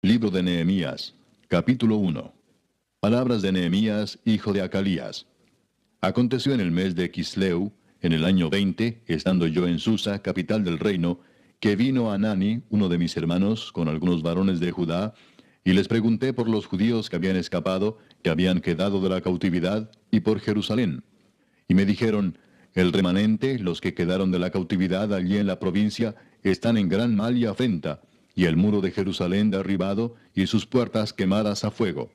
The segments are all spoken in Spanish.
Libro de Nehemías, capítulo 1. Palabras de Nehemías, hijo de Acalías. Aconteció en el mes de Quisleu, en el año 20, estando yo en Susa, capital del reino, que vino Hanani, uno de mis hermanos, con algunos varones de Judá, y les pregunté por los judíos que habían escapado, que habían quedado de la cautividad, y por Jerusalén. Y me dijeron, el remanente, los que quedaron de la cautividad allí en la provincia, están en gran mal y afrenta, y el muro de Jerusalén derribado, y sus puertas quemadas a fuego.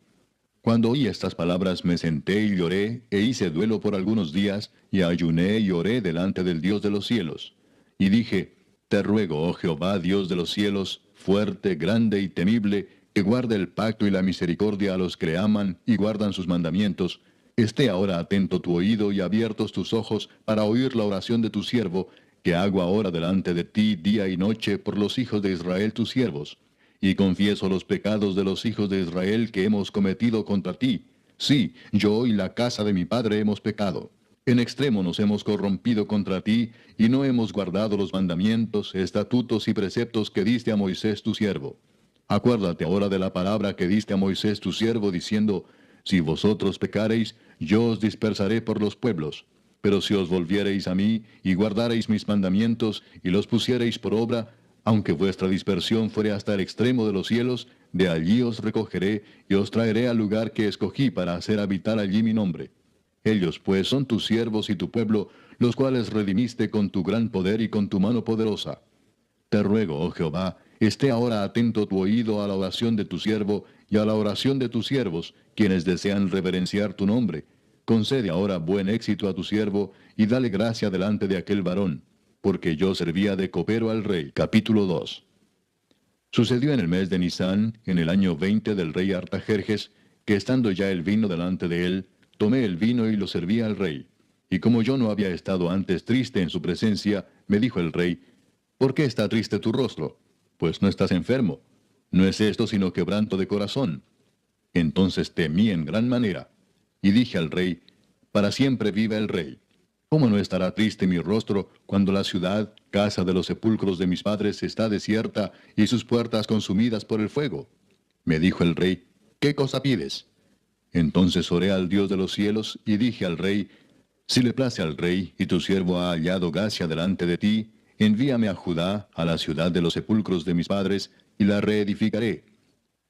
Cuando oí estas palabras me senté y lloré, e hice duelo por algunos días, y ayuné y oré delante del Dios de los cielos. Y dije, te ruego, oh Jehová, Dios de los cielos, fuerte, grande y temible, que guarde el pacto y la misericordia a los que le aman y guardan sus mandamientos, esté ahora atento tu oído y abiertos tus ojos para oír la oración de tu siervo, que hago ahora delante de ti día y noche por los hijos de Israel tus siervos. Y confieso los pecados de los hijos de Israel que hemos cometido contra ti. Sí, yo y la casa de mi padre hemos pecado. En extremo nos hemos corrompido contra ti, y no hemos guardado los mandamientos, estatutos y preceptos que diste a Moisés tu siervo. Acuérdate ahora de la palabra que diste a Moisés tu siervo, diciendo, si vosotros pecareis, yo os dispersaré por los pueblos. Pero si os volviereis a mí, y guardareis mis mandamientos, y los pusiereis por obra, aunque vuestra dispersión fuere hasta el extremo de los cielos, de allí os recogeré, y os traeré al lugar que escogí para hacer habitar allí mi nombre. Ellos pues son tus siervos y tu pueblo, los cuales redimiste con tu gran poder y con tu mano poderosa. Te ruego, oh Jehová, esté ahora atento tu oído a la oración de tu siervo y a la oración de tus siervos, quienes desean reverenciar tu nombre. Concede ahora buen éxito a tu siervo y dale gracia delante de aquel varón, porque yo servía de copero al rey. Capítulo 2. Sucedió en el mes de Nisán, en el año 20 del rey Artajerjes, que estando ya el vino delante de él, tomé el vino y lo serví al rey. Y como yo no había estado antes triste en su presencia, me dijo el rey, ¿por qué está triste tu rostro? Pues no estás enfermo. No es esto sino quebranto de corazón. Entonces temí en gran manera. Y dije al rey, para siempre viva el rey. ¿Cómo no estará triste mi rostro cuando la ciudad, casa de los sepulcros de mis padres, está desierta y sus puertas consumidas por el fuego? Me dijo el rey, ¿qué cosa pides? Entonces oré al Dios de los cielos y dije al rey, si le place al rey y tu siervo ha hallado gracia delante de ti, envíame a Judá, a la ciudad de los sepulcros de mis padres, y la reedificaré.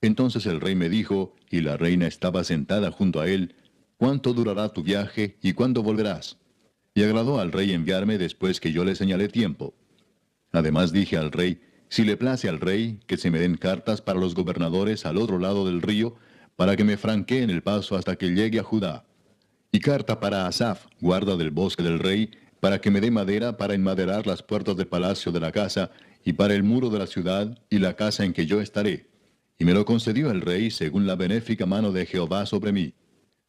Entonces el rey me dijo, y la reina estaba sentada junto a él, ¿cuánto durará tu viaje y cuándo volverás? Y agradó al rey enviarme después que yo le señalé tiempo. Además dije al rey, si le place al rey, que se me den cartas para los gobernadores al otro lado del río, para que me franqueen el paso hasta que llegue a Judá. Y carta para Asaf, guarda del bosque del rey, para que me dé madera para enmaderar las puertas del palacio de la casa, y para el muro de la ciudad, y la casa en que yo estaré. Y me lo concedió el rey según la benéfica mano de Jehová sobre mí.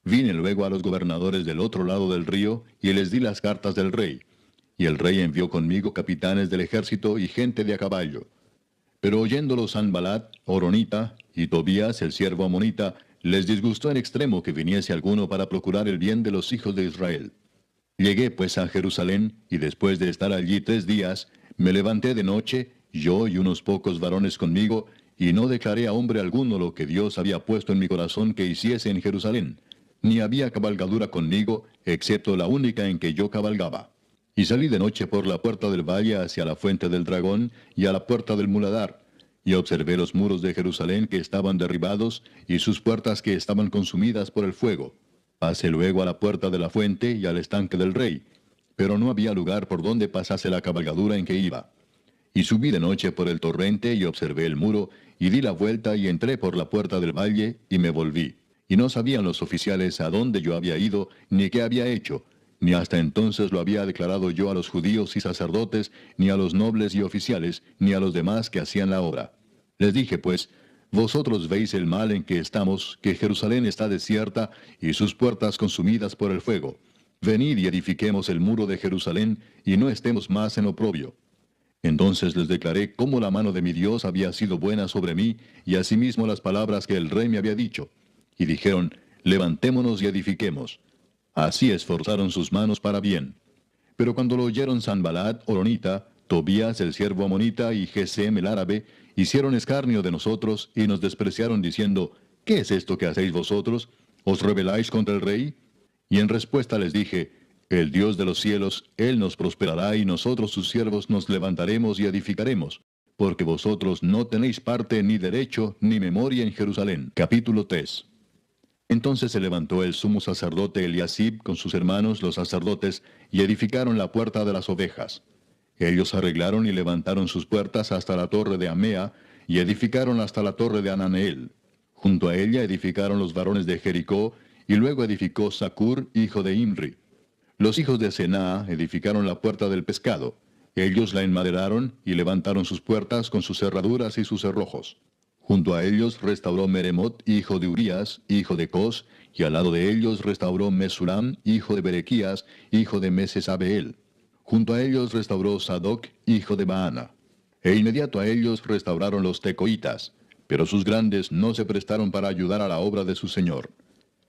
Vine luego a los gobernadores del otro lado del río, y les di las cartas del rey. Y el rey envió conmigo capitanes del ejército y gente de a caballo. Pero oyéndolo Sanballat, Horonita, y Tobías, el siervo amonita, les disgustó en extremo que viniese alguno para procurar el bien de los hijos de Israel. Llegué pues a Jerusalén, y después de estar allí 3 días, me levanté de noche, yo y unos pocos varones conmigo, y no declaré a hombre alguno lo que Dios había puesto en mi corazón que hiciese en Jerusalén, ni había cabalgadura conmigo, excepto la única en que yo cabalgaba. Y salí de noche por la puerta del valle hacia la fuente del dragón y a la puerta del muladar, y observé los muros de Jerusalén que estaban derribados, y sus puertas que estaban consumidas por el fuego. Pasé luego a la puerta de la fuente y al estanque del rey, pero no había lugar por donde pasase la cabalgadura en que iba. Y subí de noche por el torrente y observé el muro, y di la vuelta y entré por la puerta del valle, y me volví. Y no sabían los oficiales a dónde yo había ido, ni qué había hecho, ni hasta entonces lo había declarado yo a los judíos y sacerdotes, ni a los nobles y oficiales, ni a los demás que hacían la obra. Les dije pues, vosotros veis el mal en que estamos, que Jerusalén está desierta y sus puertas consumidas por el fuego. Venid y edifiquemos el muro de Jerusalén, y no estemos más en oprobio. Entonces les declaré cómo la mano de mi Dios había sido buena sobre mí, y asimismo las palabras que el rey me había dicho. Y dijeron, levantémonos y edifiquemos. Así esforzaron sus manos para bien. Pero cuando lo oyeron Sanballat, Horonita, Tobías el siervo amonita y Gesem el árabe, hicieron escarnio de nosotros y nos despreciaron diciendo, ¿qué es esto que hacéis vosotros? ¿Os rebeláis contra el rey? Y en respuesta les dije, el Dios de los cielos, Él nos prosperará y nosotros sus siervos nos levantaremos y edificaremos, porque vosotros no tenéis parte ni derecho ni memoria en Jerusalén. Capítulo 3. Entonces se levantó el sumo sacerdote Eliasib con sus hermanos los sacerdotes y edificaron la puerta de las ovejas. Ellos arreglaron y levantaron sus puertas hasta la torre de Amea y edificaron hasta la torre de Ananeel. Junto a ella edificaron los varones de Jericó y luego edificó Zacur, hijo de Imri. Los hijos de Senaa edificaron la puerta del pescado. Ellos la enmaderaron y levantaron sus puertas con sus cerraduras y sus cerrojos. Junto a ellos restauró Meremot, hijo de Urías, hijo de Cos, y al lado de ellos restauró Mesulam, hijo de Berequías, hijo de Mesesabeel. Junto a ellos restauró Sadoc, hijo de Baana. E inmediato a ellos restauraron los tecoitas, pero sus grandes no se prestaron para ayudar a la obra de su señor.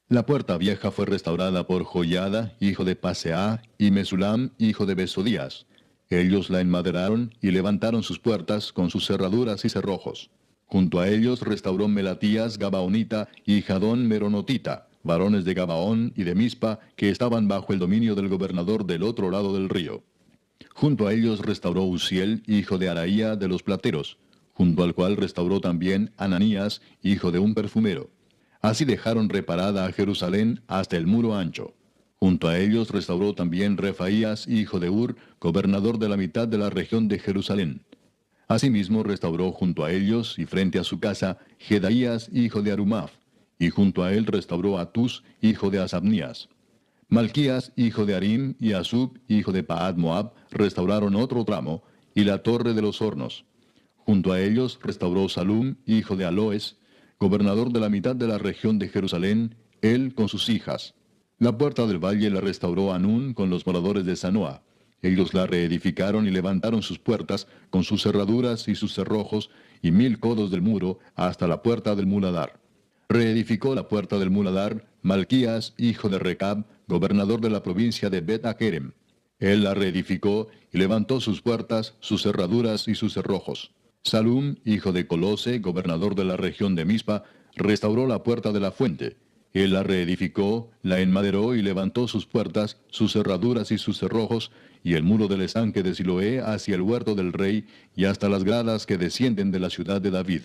La puerta vieja fue restaurada por Joiada, hijo de Paseah, y Mesulam, hijo de Besodías. Ellos la enmaderaron y levantaron sus puertas con sus cerraduras y cerrojos. Junto a ellos restauró Melatías Gabaonita y Jadón Meronotita, varones de Gabaón y de Mispa, que estaban bajo el dominio del gobernador del otro lado del río. Junto a ellos restauró Uziel, hijo de Araía de los plateros, junto al cual restauró también Ananías, hijo de un perfumero. Así dejaron reparada a Jerusalén hasta el muro ancho. Junto a ellos restauró también Refaías, hijo de Ur, gobernador de la mitad de la región de Jerusalén. Asimismo restauró junto a ellos y frente a su casa Jedaías, hijo de Arumaf, y junto a él restauró a Tus, hijo de Asabnías. Malquías, hijo de Arim, y Asub, hijo de Paad Moab, restauraron otro tramo, y la torre de los hornos. Junto a ellos restauró Salum, hijo de Aloes, gobernador de la mitad de la región de Jerusalén, él con sus hijas. La puerta del valle la restauró Anún con los moradores de Sanoa. Ellos la reedificaron y levantaron sus puertas con sus cerraduras y sus cerrojos y 1000 codos del muro hasta la puerta del muladar. Reedificó la puerta del muladar Malquías, hijo de Recab, gobernador de la provincia de Bet-Akerem. Él la reedificó y levantó sus puertas, sus cerraduras y sus cerrojos. Salum, hijo de Colose, gobernador de la región de Mispa, restauró la puerta de la fuente. Él la reedificó, la enmaderó y levantó sus puertas, sus cerraduras y sus cerrojos, y el muro del estanque de Siloé hacia el huerto del rey, y hasta las gradas que descienden de la ciudad de David.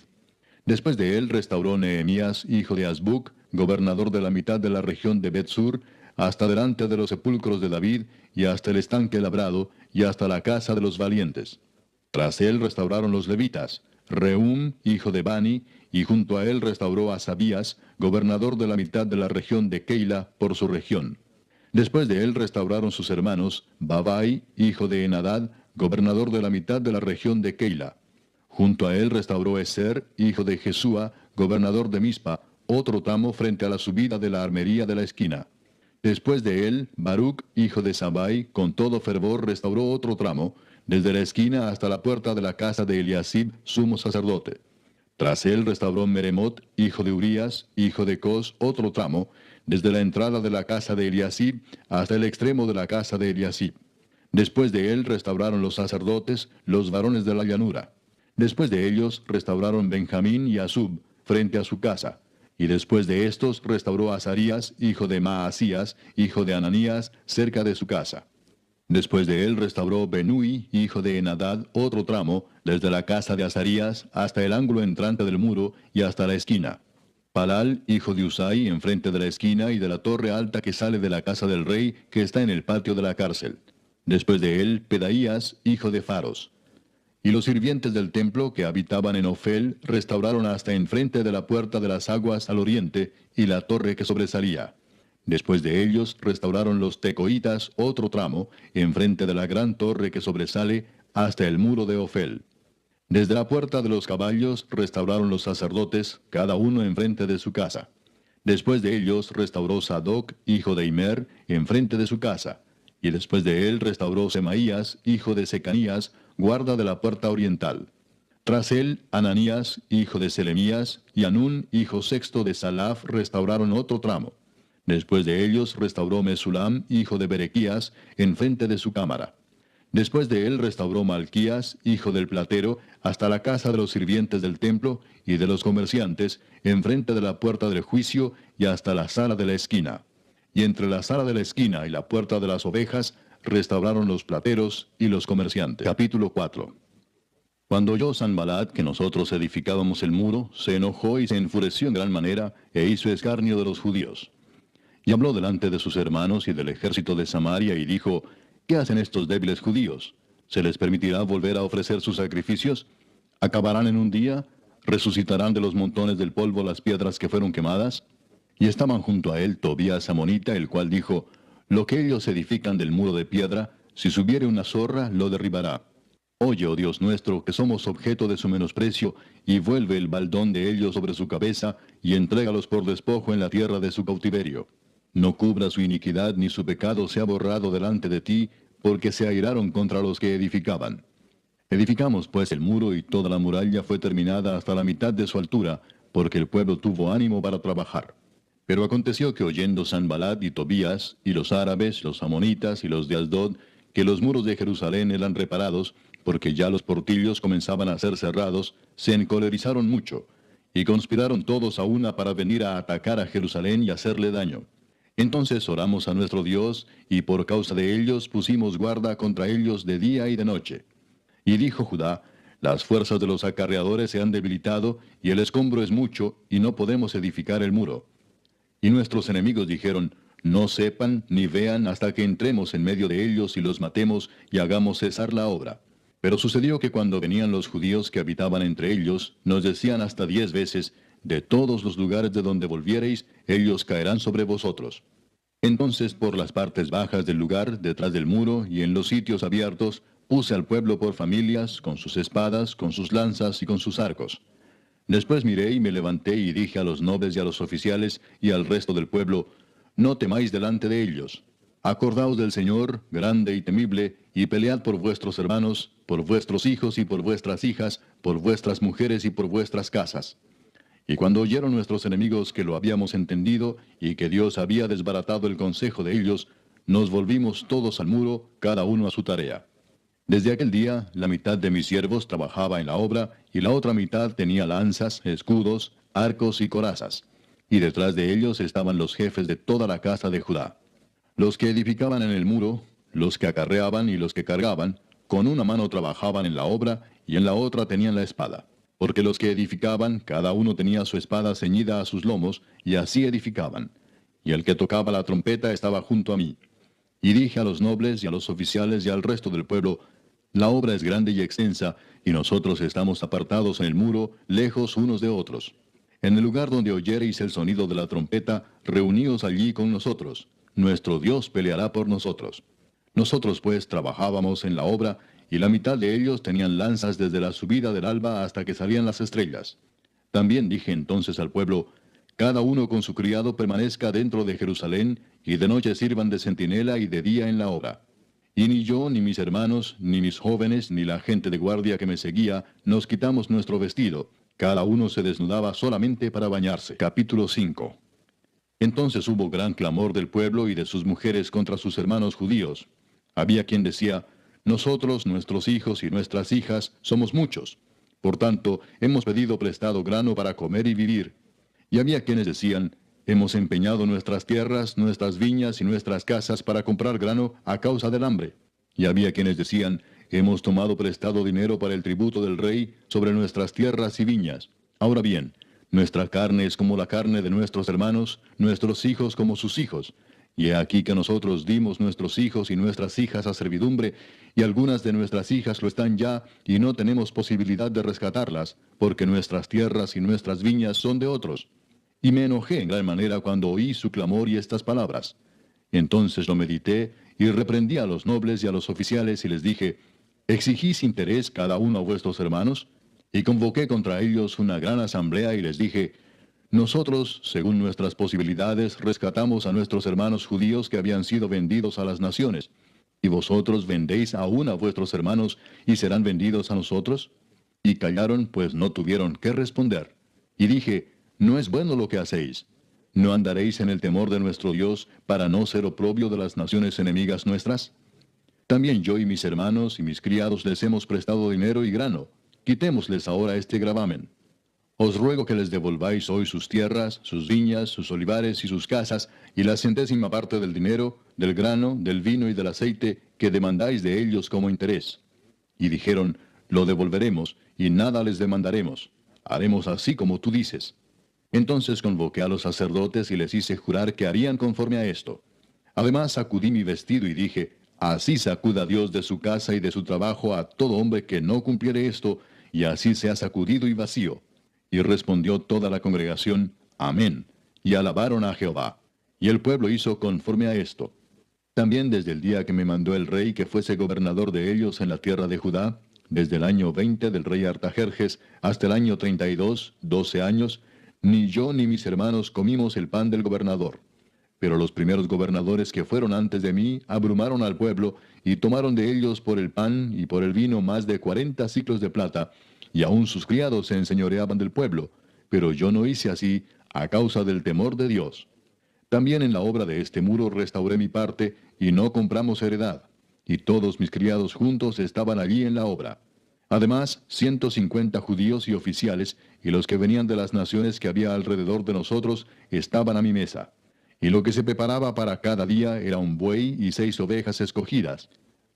Después de él restauró Nehemías, hijo de Azbuc, gobernador de la mitad de la región de Bet-Sur, hasta delante de los sepulcros de David, y hasta el estanque labrado, y hasta la casa de los valientes. Tras él restauraron los levitas, Reum, hijo de Bani, y junto a él restauró a Sabías, gobernador de la mitad de la región de Keila, por su región. Después de él restauraron sus hermanos, Babai, hijo de Enadad, gobernador de la mitad de la región de Keila. Junto a él restauró Eser, hijo de Jesúa, gobernador de Mispa, otro tramo frente a la subida de la armería de la esquina. Después de él, Baruch, hijo de Sabai, con todo fervor restauró otro tramo, desde la esquina hasta la puerta de la casa de Eliasib, sumo sacerdote. Tras él restauró Meremot, hijo de Urías, hijo de Cos, otro tramo, desde la entrada de la casa de Eliasib hasta el extremo de la casa de Eliasib. Después de él restauraron los sacerdotes, los varones de la llanura. Después de ellos restauraron Benjamín y Asub, frente a su casa. Y después de estos restauró a Azarías, hijo de Maasías, hijo de Ananías, cerca de su casa. Después de él restauró Benui, hijo de Enadad, otro tramo, desde la casa de Azarías hasta el ángulo entrante del muro y hasta la esquina. Palal, hijo de Usai, enfrente de la esquina y de la torre alta que sale de la casa del rey, que está en el patio de la cárcel. Después de él, Pedaías, hijo de Faros. Y los sirvientes del templo que habitaban en Ofel restauraron hasta enfrente de la puerta de las aguas al oriente y la torre que sobresalía. Después de ellos restauraron los tecoitas otro tramo, enfrente de la gran torre que sobresale, hasta el muro de Ofel. Desde la puerta de los caballos restauraron los sacerdotes, cada uno enfrente de su casa. Después de ellos restauró Sadoc, hijo de Imer, enfrente de su casa. Y después de él restauró Semaías, hijo de Secanías, guarda de la puerta oriental. Tras él, Ananías, hijo de Selemías, y Anún, hijo sexto de Salaf, restauraron otro tramo. Después de ellos restauró Mesulam, hijo de Berequías, enfrente de su cámara. Después de él restauró Malquías, hijo del platero, hasta la casa de los sirvientes del templo y de los comerciantes, enfrente de la puerta del juicio y hasta la sala de la esquina. Y entre la sala de la esquina y la puerta de las ovejas, restauraron los plateros y los comerciantes. Capítulo 4. Cuando oyó Sanballat que nosotros edificábamos el muro, se enojó y se enfureció en gran manera, e hizo escarnio de los judíos. Y habló delante de sus hermanos y del ejército de Samaria, y dijo, ¿qué hacen estos débiles judíos? ¿Se les permitirá volver a ofrecer sus sacrificios? ¿Acabarán en un día? ¿Resucitarán de los montones del polvo las piedras que fueron quemadas? Y estaban junto a él Tobías amonita, el cual dijo, lo que ellos edifican del muro de piedra, si subiere una zorra, lo derribará. Oye, oh Dios nuestro, que somos objeto de su menosprecio, y vuelve el baldón de ellos sobre su cabeza, y entrégalos por despojo en la tierra de su cautiverio. No cubra su iniquidad, ni su pecado sea borrado delante de ti, porque se airaron contra los que edificaban. Edificamos pues el muro, y toda la muralla fue terminada hasta la mitad de su altura, porque el pueblo tuvo ánimo para trabajar. Pero aconteció que oyendo Sanballat y Tobías, y los árabes, los amonitas y los de Asdod, que los muros de Jerusalén eran reparados, porque ya los portillos comenzaban a ser cerrados, se encolerizaron mucho, y conspiraron todos a una para venir a atacar a Jerusalén y hacerle daño. Entonces oramos a nuestro Dios, y por causa de ellos pusimos guarda contra ellos de día y de noche. Y dijo Judá, las fuerzas de los acarreadores se han debilitado, y el escombro es mucho, y no podemos edificar el muro. Y nuestros enemigos dijeron, no sepan ni vean hasta que entremos en medio de ellos y los matemos y hagamos cesar la obra. Pero sucedió que cuando venían los judíos que habitaban entre ellos, nos decían hasta 10 veces, de todos los lugares de donde volviereis, ellos caerán sobre vosotros. Entonces por las partes bajas del lugar, detrás del muro y en los sitios abiertos, puse al pueblo por familias, con sus espadas, con sus lanzas y con sus arcos. Después miré y me levanté y dije a los nobles y a los oficiales y al resto del pueblo, no temáis delante de ellos. Acordaos del Señor, grande y temible, y pelead por vuestros hermanos, por vuestros hijos y por vuestras hijas, por vuestras mujeres y por vuestras casas. Y cuando oyeron nuestros enemigos que lo habíamos entendido, y que Dios había desbaratado el consejo de ellos, nos volvimos todos al muro, cada uno a su tarea. Desde aquel día, la mitad de mis siervos trabajaba en la obra, y la otra mitad tenía lanzas, escudos, arcos y corazas. Y detrás de ellos estaban los jefes de toda la casa de Judá. Los que edificaban en el muro, los que acarreaban y los que cargaban, con una mano trabajaban en la obra, y en la otra tenían la espada. Porque los que edificaban, cada uno tenía su espada ceñida a sus lomos, y así edificaban. Y el que tocaba la trompeta estaba junto a mí. Y dije a los nobles y a los oficiales y al resto del pueblo, la obra es grande y extensa, y nosotros estamos apartados en el muro, lejos unos de otros. En el lugar donde oyereis el sonido de la trompeta, reuníos allí con nosotros. Nuestro Dios peleará por nosotros. Nosotros pues trabajábamos en la obra, y la mitad de ellos tenían lanzas desde la subida del alba hasta que salían las estrellas. También dije entonces al pueblo, cada uno con su criado permanezca dentro de Jerusalén, y de noche sirvan de centinela y de día en la obra. Y ni yo, ni mis hermanos, ni mis jóvenes, ni la gente de guardia que me seguía, nos quitamos nuestro vestido. Cada uno se desnudaba solamente para bañarse. Capítulo 5. Entonces hubo gran clamor del pueblo y de sus mujeres contra sus hermanos judíos. Había quien decía, nosotros, nuestros hijos y nuestras hijas, somos muchos. Por tanto, hemos pedido prestado grano para comer y vivir. Y había quienes decían, hemos empeñado nuestras tierras, nuestras viñas y nuestras casas para comprar grano a causa del hambre. Y había quienes decían, hemos tomado prestado dinero para el tributo del rey sobre nuestras tierras y viñas. Ahora bien, nuestra carne es como la carne de nuestros hermanos, nuestros hijos como sus hijos. Y he aquí que nosotros dimos nuestros hijos y nuestras hijas a servidumbre, y algunas de nuestras hijas lo están ya, y no tenemos posibilidad de rescatarlas, porque nuestras tierras y nuestras viñas son de otros. Y me enojé en gran manera cuando oí su clamor y estas palabras. Entonces lo medité, y reprendí a los nobles y a los oficiales, y les dije, ¿exigís interés cada uno a vuestros hermanos? Y convoqué contra ellos una gran asamblea, y les dije, nosotros, según nuestras posibilidades, rescatamos a nuestros hermanos judíos que habían sido vendidos a las naciones. ¿Y vosotros vendéis aún a vuestros hermanos y serán vendidos a nosotros? Y callaron, pues no tuvieron qué responder. Y dije, no es bueno lo que hacéis. ¿No andaréis en el temor de nuestro Dios para no ser oprobio de las naciones enemigas nuestras? También yo y mis hermanos y mis criados les hemos prestado dinero y grano. Quitémosles ahora este gravamen. Os ruego que les devolváis hoy sus tierras, sus viñas, sus olivares y sus casas, y la centésima parte del dinero, del grano, del vino y del aceite que demandáis de ellos como interés. Y dijeron, lo devolveremos, y nada les demandaremos. Haremos así como tú dices. Entonces convoqué a los sacerdotes y les hice jurar que harían conforme a esto. Además sacudí mi vestido y dije, así sacuda Dios de su casa y de su trabajo a todo hombre que no cumpliere esto, y así sea sacudido y vacío. Y respondió toda la congregación, Amén, y alabaron a Jehová. Y el pueblo hizo conforme a esto. También desde el día que me mandó el rey que fuese gobernador de ellos en la tierra de Judá, desde el año 20 del rey Artajerjes hasta el año 32, 12 años, ni yo ni mis hermanos comimos el pan del gobernador. Pero los primeros gobernadores que fueron antes de mí abrumaron al pueblo, y tomaron de ellos por el pan y por el vino más de 40 siclos de plata, y aun sus criados se enseñoreaban del pueblo. Pero yo no hice así, a causa del temor de Dios. También en la obra de este muro restauré mi parte, y no compramos heredad. Y todos mis criados juntos estaban allí en la obra. Además, 150 judíos y oficiales, y los que venían de las naciones que había alrededor de nosotros, estaban a mi mesa. Y lo que se preparaba para cada día era un buey y 6 ovejas escogidas.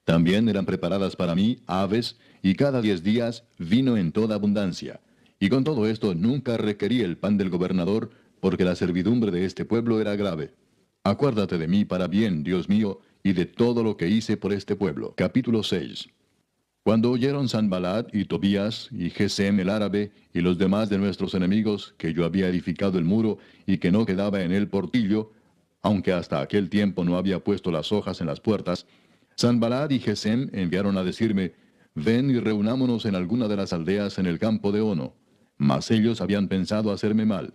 También eran preparadas para mí aves, y cada 10 días vino en toda abundancia. Y con todo esto nunca requerí el pan del gobernador, porque la servidumbre de este pueblo era grave. Acuérdate de mí para bien, Dios mío, y de todo lo que hice por este pueblo. Capítulo 6. Cuando oyeron Sanballat y Tobías y Gesem el árabe y los demás de nuestros enemigos que yo había edificado el muro y que no quedaba en él portillo, aunque hasta aquel tiempo no había puesto las hojas en las puertas, Sanballat y Gesem enviaron a decirme, ven y reunámonos en alguna de las aldeas en el campo de Ono. Mas ellos habían pensado hacerme mal.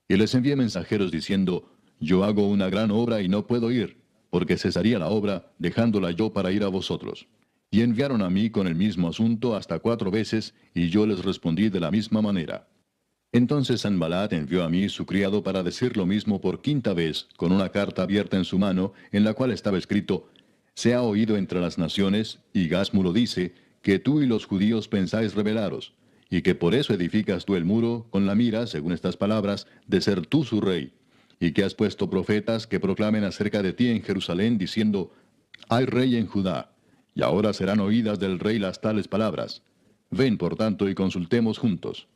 Y les envié mensajeros diciendo, yo hago una gran obra y no puedo ir, porque cesaría la obra, dejándola yo para ir a vosotros. Y enviaron a mí con el mismo asunto hasta 4 veces, y yo les respondí de la misma manera. Entonces Sanballat envió a mí su criado para decir lo mismo por 5ª vez, con una carta abierta en su mano, en la cual estaba escrito, se ha oído entre las naciones, y Gasmu lo dice, que tú y los judíos pensáis rebelaros, y que por eso edificas tú el muro, con la mira, según estas palabras, de ser tú su rey, y que has puesto profetas que proclamen acerca de ti en Jerusalén, diciendo, hay rey en Judá. Y ahora serán oídas del rey las tales palabras. Ven, por tanto, y consultemos juntos.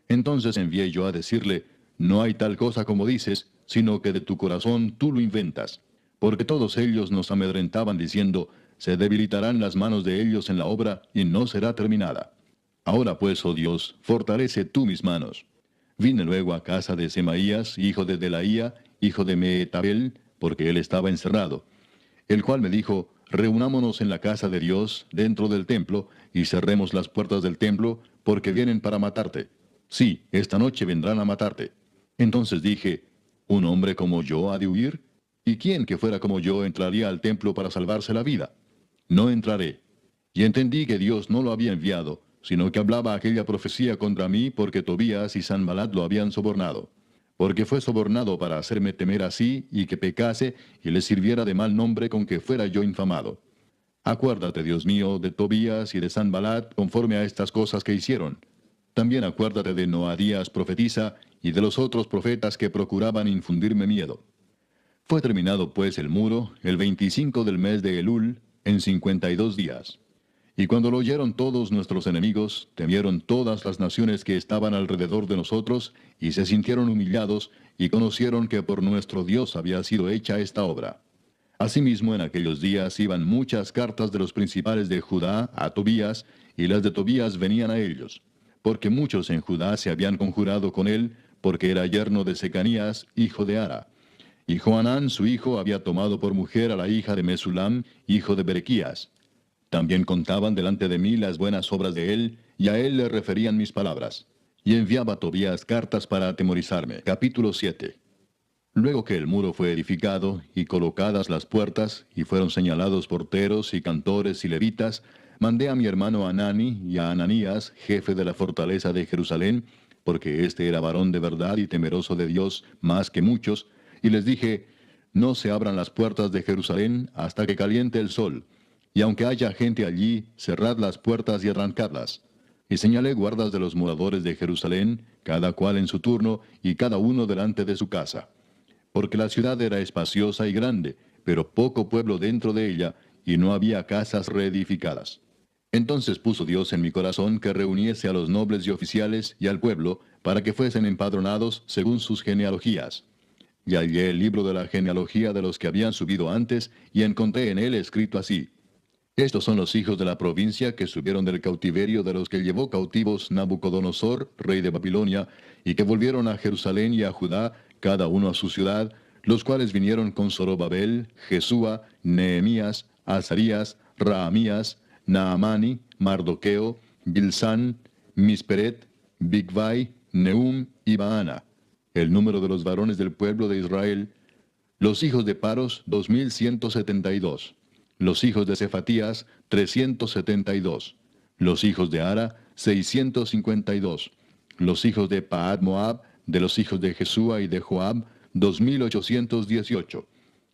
Entonces envié yo a decirle, no hay tal cosa como dices, sino que de tu corazón tú lo inventas. Porque todos ellos nos amedrentaban diciendo, se debilitarán las manos de ellos en la obra, y no será terminada. Ahora pues, oh Dios, fortalece tú mis manos. Vine luego a casa de Semaías, hijo de Delaía, hijo de Mehetabel, porque él estaba encerrado, el cual me dijo, reunámonos en la casa de Dios, dentro del templo, y cerremos las puertas del templo, porque vienen para matarte. Sí, esta noche vendrán a matarte. Entonces dije, ¿un hombre como yo ha de huir? ¿Y quién que fuera como yo entraría al templo para salvarse la vida? No entraré. Y entendí que Dios no lo había enviado, sino que hablaba aquella profecía contra mí porque Tobías y Sanballat lo habían sobornado. Porque fue sobornado para hacerme temer así y que pecase y le sirviera de mal nombre con que fuera yo infamado. Acuérdate, Dios mío, de Tobías y de Sanballat conforme a estas cosas que hicieron. También acuérdate de Noadías profetisa y de los otros profetas que procuraban infundirme miedo. Fue terminado pues el muro el 25 del mes de Elul en 52 días. Y cuando lo oyeron todos nuestros enemigos, temieron todas las naciones que estaban alrededor de nosotros, y se sintieron humillados, y conocieron que por nuestro Dios había sido hecha esta obra. Asimismo, en aquellos días iban muchas cartas de los principales de Judá a Tobías, y las de Tobías venían a ellos, porque muchos en Judá se habían conjurado con él, porque era yerno de Secanías, hijo de Ara. Y Johanán su hijo había tomado por mujer a la hija de Mesulam, hijo de Berequías. También contaban delante de mí las buenas obras de él, y a él le referían mis palabras. Y enviaba a Tobías cartas para atemorizarme. Capítulo 7. Luego que el muro fue edificado, y colocadas las puertas, y fueron señalados porteros, y cantores, y levitas, mandé a mi hermano Anani y a Ananías, jefe de la fortaleza de Jerusalén, porque éste era varón de verdad y temeroso de Dios más que muchos, y les dije, no se abran las puertas de Jerusalén hasta que caliente el sol, Y aunque haya gente allí, cerrad las puertas y arrancadlas. Y señalé guardas de los moradores de Jerusalén, cada cual en su turno, y cada uno delante de su casa. Porque la ciudad era espaciosa y grande, pero poco pueblo dentro de ella, y no había casas reedificadas. Entonces puso Dios en mi corazón que reuniese a los nobles y oficiales y al pueblo, para que fuesen empadronados según sus genealogías. Y hallé el libro de la genealogía de los que habían subido antes, y encontré en él escrito así: Estos son los hijos de la provincia que subieron del cautiverio de los que llevó cautivos Nabucodonosor, rey de Babilonia, y que volvieron a Jerusalén y a Judá, cada uno a su ciudad, los cuales vinieron con Zorobabel, Jesúa, Nehemías, Azarías, Raamías, Naamani, Mardoqueo, Bilsán, Misperet, Bigvai, Nehum y Baana. El número de los varones del pueblo de Israel, los hijos de Paros, 2172. Los hijos de Cefatías, 372. Los hijos de Ara, 652. Los hijos de Paad Moab, de los hijos de Jesúa y de Joab, 2818.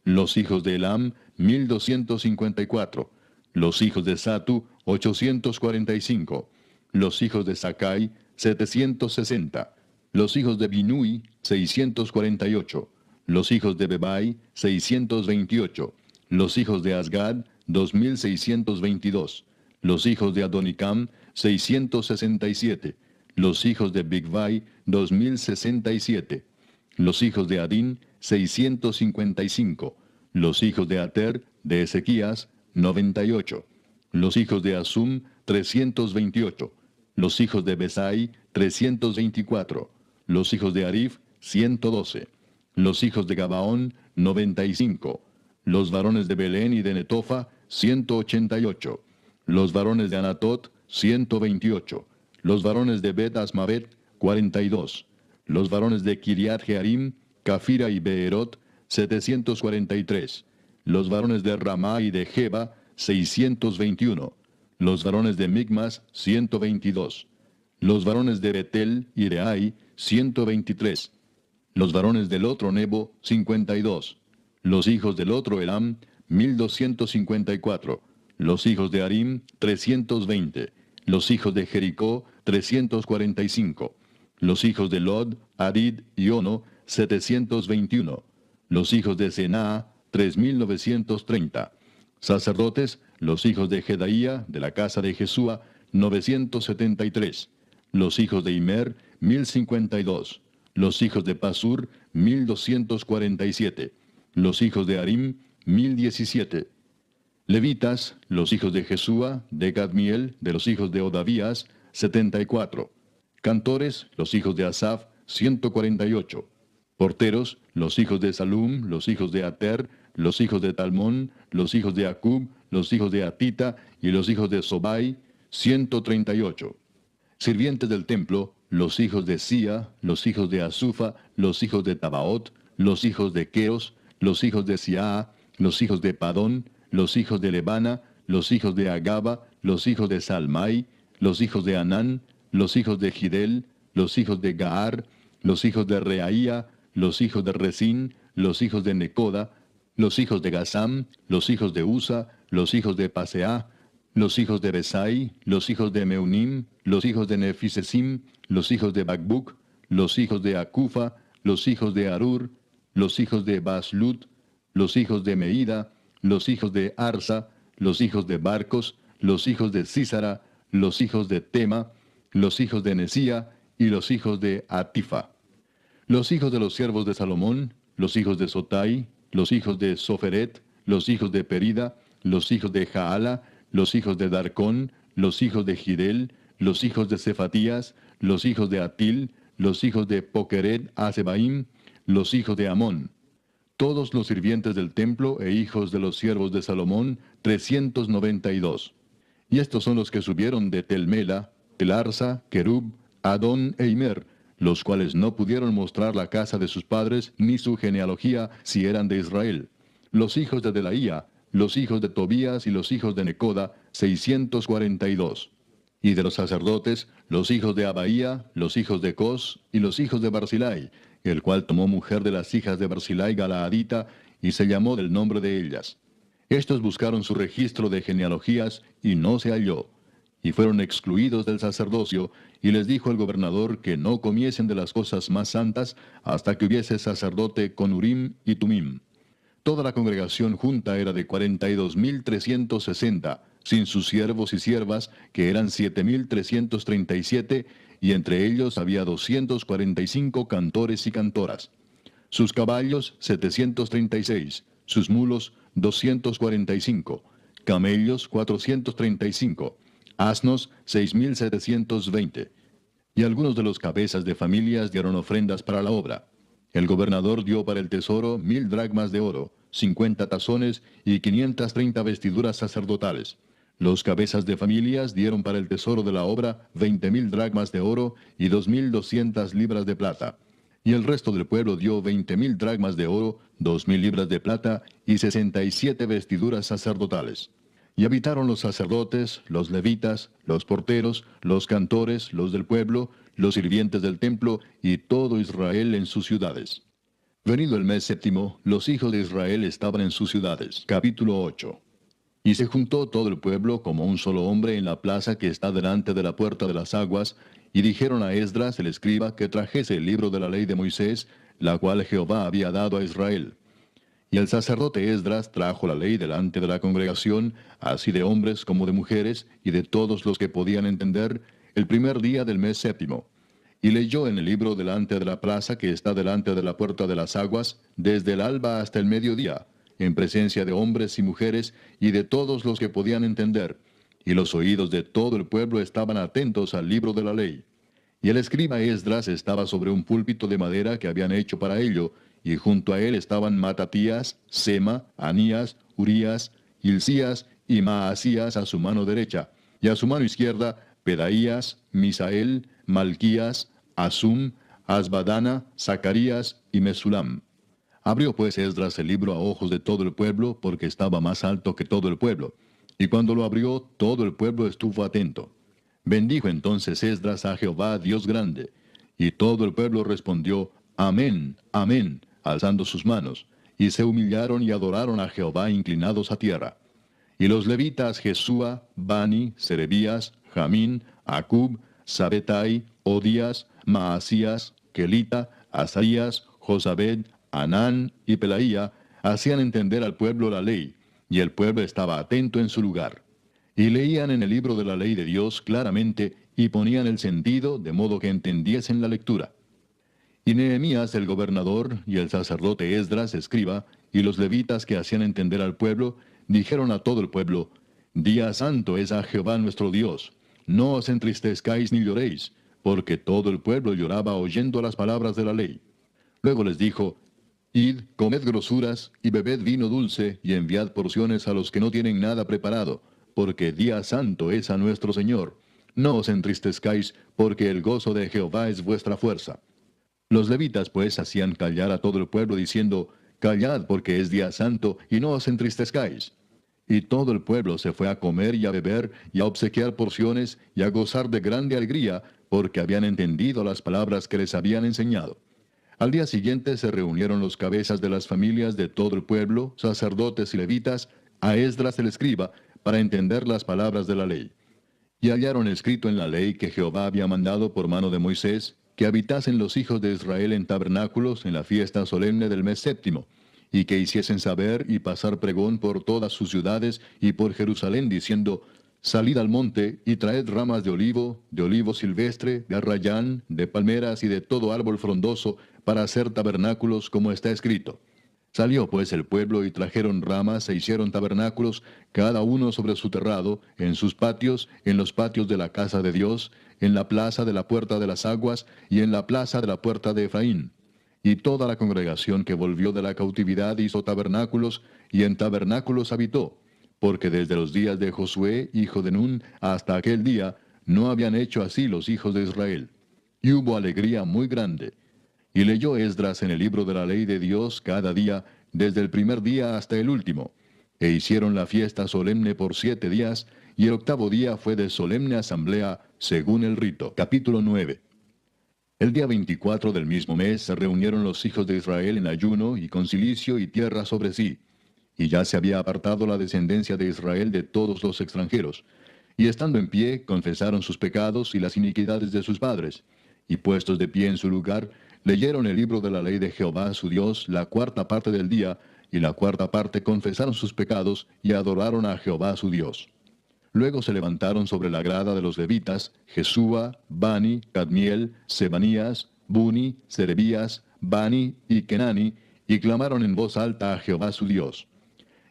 Los hijos de Elam, 1254. Los hijos de Satu, 845. Los hijos de Sakai, 760. Los hijos de Binui, 648. Los hijos de Bebai, 628. Los hijos de Asgad, 2622. Los hijos de Adonicam, 667. Los hijos de Bigvai, 2067. Los hijos de Adín, 655. Los hijos de Ater, de Ezequías, 98. Los hijos de Asum, 328. Los hijos de Besai, 324. Los hijos de Arif, 112. Los hijos de Gabaón, 95. Los varones de Belén y de Netofa, 188. Los varones de Anatot, 128. Los varones de Bet Asmavet, 42. Los varones de Kiriat Jearim, Cafira y Beerot, 743. Los varones de Ramá y de Jeba, 621. Los varones de Migmas, 122. Los varones de Betel y de Ai, 123. Los varones del otro Nebo, 52. Los hijos del otro Elam, 1254. Los hijos de Arim, 320. Los hijos de Jericó, 345. Los hijos de Lod, Arid y Ono, 721. Los hijos de Senaa, 3930. Sacerdotes, los hijos de Jedaía, de la casa de Jesúa, 973. Los hijos de Imer, 1052. Los hijos de Pasur, 1247. Los hijos de Arim, 1017. Levitas, los hijos de Jesúa, de Gadmiel, de los hijos de Odavías, 74. Cantores, los hijos de Asaf, 148. Porteros, los hijos de Salum, los hijos de Ater, los hijos de Talmón, los hijos de Acub, los hijos de Atita y los hijos de Sobai, 138. Sirvientes del templo, los hijos de Sia, los hijos de Asufa, los hijos de Tabaot, los hijos de Queos, los hijos de Siaa, los hijos de Padón, los hijos de Lebana, los hijos de Agaba, los hijos de Salmai, los hijos de Anán, los hijos de Gidel, los hijos de Gaar, los hijos de Reaía, los hijos de Resín, los hijos de Necoda, los hijos de Gazam, los hijos de Usa, los hijos de Paseah, los hijos de Besai, los hijos de Meunim, los hijos de Nefisesim, los hijos de Bakbuk, los hijos de Acufa, los hijos de Arur, los hijos de Baslut, los hijos de Meida, los hijos de Arsa, los hijos de Barcos, los hijos de Císara, los hijos de Tema, los hijos de Nesía y los hijos de Atifa. Los hijos de los siervos de Salomón, los hijos de Sotai, los hijos de Soferet, los hijos de Perida, los hijos de Jaala, los hijos de Darcón, los hijos de Gidel, los hijos de Cefatías, los hijos de Atil, los hijos de Pokeret Asebaim, los hijos de Amón. Todos los sirvientes del templo e hijos de los siervos de Salomón, 392. Y estos son los que subieron de Telmela, Telarsa, Kerub, Adón e Imer, los cuales no pudieron mostrar la casa de sus padres ni su genealogía si eran de Israel. Los hijos de Delaía, los hijos de Tobías y los hijos de Necoda, 642. Y de los sacerdotes, los hijos de Abaía, los hijos de Cos y los hijos de Barzilai, el cual tomó mujer de las hijas de Barzilai Galaadita, y se llamó del nombre de ellas. Estos buscaron su registro de genealogías y no se halló, y fueron excluidos del sacerdocio, y les dijo el gobernador que no comiesen de las cosas más santas hasta que hubiese sacerdote con Urim y Tumim. Toda la congregación junta era de 42.360, sin sus siervos y siervas, que eran 7.337, y entre ellos había 245 cantores y cantoras. Sus caballos 736, sus mulos 245, camellos 435, asnos 6.720. Y algunos de los cabezas de familias dieron ofrendas para la obra. El gobernador dio para el tesoro 1.000 dracmas de oro, 50 tazones y 530 vestiduras sacerdotales. Los cabezas de familias dieron para el tesoro de la obra 20.000 dracmas de oro y 2.200 libras de plata. Y el resto del pueblo dio 20.000 dracmas de oro, 2.000 libras de plata y 67 vestiduras sacerdotales. Y habitaron los sacerdotes, los levitas, los porteros, los cantores, los del pueblo, los sirvientes del templo y todo Israel en sus ciudades. Venido el mes séptimo, los hijos de Israel estaban en sus ciudades. Capítulo 8. Y se juntó todo el pueblo como un solo hombre en la plaza que está delante de la puerta de las aguas, y dijeron a Esdras el escriba que trajese el libro de la ley de Moisés, la cual Jehová había dado a Israel. Y el sacerdote Esdras trajo la ley delante de la congregación, así de hombres como de mujeres, y de todos los que podían entender, el primer día del mes séptimo. Y leyó en el libro delante de la plaza que está delante de la puerta de las aguas, desde el alba hasta el mediodía, en presencia de hombres y mujeres, y de todos los que podían entender. Y los oídos de todo el pueblo estaban atentos al libro de la ley. Y el escriba Esdras estaba sobre un púlpito de madera que habían hecho para ello, y junto a él estaban Matatías, Sema, Anías, Urías, Hilcías y Maasías a su mano derecha, y a su mano izquierda Pedaías, Misael, Malquías, Asum, Asbadana, Zacarías y Mesulam. Abrió pues Esdras el libro a ojos de todo el pueblo, porque estaba más alto que todo el pueblo. Y cuando lo abrió, todo el pueblo estuvo atento. Bendijo entonces Esdras a Jehová, Dios grande. Y todo el pueblo respondió, Amén, Amén, alzando sus manos. Y se humillaron y adoraron a Jehová inclinados a tierra. Y los levitas Jesúa, Bani, Serebías, Jamín, Acub, Sabetai, Odías, Maasías, Kelita, Asaías, Josabed, Anán y Pelaía hacían entender al pueblo la ley, y el pueblo estaba atento en su lugar. Y leían en el libro de la ley de Dios claramente, y ponían el sentido, de modo que entendiesen la lectura. Y Nehemías el gobernador, y el sacerdote Esdras escriba, y los levitas que hacían entender al pueblo, dijeron a todo el pueblo, Día santo es a Jehová nuestro Dios, no os entristezcáis ni lloréis, porque todo el pueblo lloraba oyendo las palabras de la ley. Luego les dijo, Id, comed grosuras, y bebed vino dulce, y enviad porciones a los que no tienen nada preparado, porque día santo es a nuestro Señor. No os entristezcáis, porque el gozo de Jehová es vuestra fuerza. Los levitas pues hacían callar a todo el pueblo, diciendo, Callad, porque es día santo, y no os entristezcáis. Y todo el pueblo se fue a comer y a beber, y a obsequiar porciones, y a gozar de grande alegría, porque habían entendido las palabras que les habían enseñado. Al día siguiente se reunieron los cabezas de las familias de todo el pueblo, sacerdotes y levitas, a Esdras el escriba, para entender las palabras de la ley. Y hallaron escrito en la ley que Jehová había mandado por mano de Moisés, que habitasen los hijos de Israel en tabernáculos en la fiesta solemne del mes séptimo, y que hiciesen saber y pasar pregón por todas sus ciudades y por Jerusalén, diciendo, Salid al monte y traed ramas de olivo silvestre, de arrayán, de palmeras y de todo árbol frondoso, para hacer tabernáculos como está escrito. Salió pues el pueblo y trajeron ramas e hicieron tabernáculos, cada uno sobre su terrado, en sus patios, en los patios de la casa de Dios, en la plaza de la puerta de las aguas y en la plaza de la puerta de Efraín. Y toda la congregación que volvió de la cautividad hizo tabernáculos, y en tabernáculos habitó, porque desde los días de Josué, hijo de Nun, hasta aquel día, no habían hecho así los hijos de Israel. Y hubo alegría muy grande. Y leyó Esdras en el libro de la ley de Dios cada día, desde el primer día hasta el último. E hicieron la fiesta solemne por 7 días, y el octavo día fue de solemne asamblea, según el rito. Capítulo 9. El día 24 del mismo mes se reunieron los hijos de Israel en ayuno y con cilicio y tierra sobre sí. y ya se había apartado la descendencia de Israel de todos los extranjeros. Y estando en pie, confesaron sus pecados y las iniquidades de sus padres. Y puestos de pie en su lugar, leyeron el libro de la ley de Jehová su Dios la cuarta parte del día, y la cuarta parte confesaron sus pecados y adoraron a Jehová su Dios. Luego se levantaron sobre la grada de los levitas Jesúa, Bani, Cadmiel, Sebanías, Buni, Serebías, Bani y Kenani, y clamaron en voz alta a Jehová su Dios.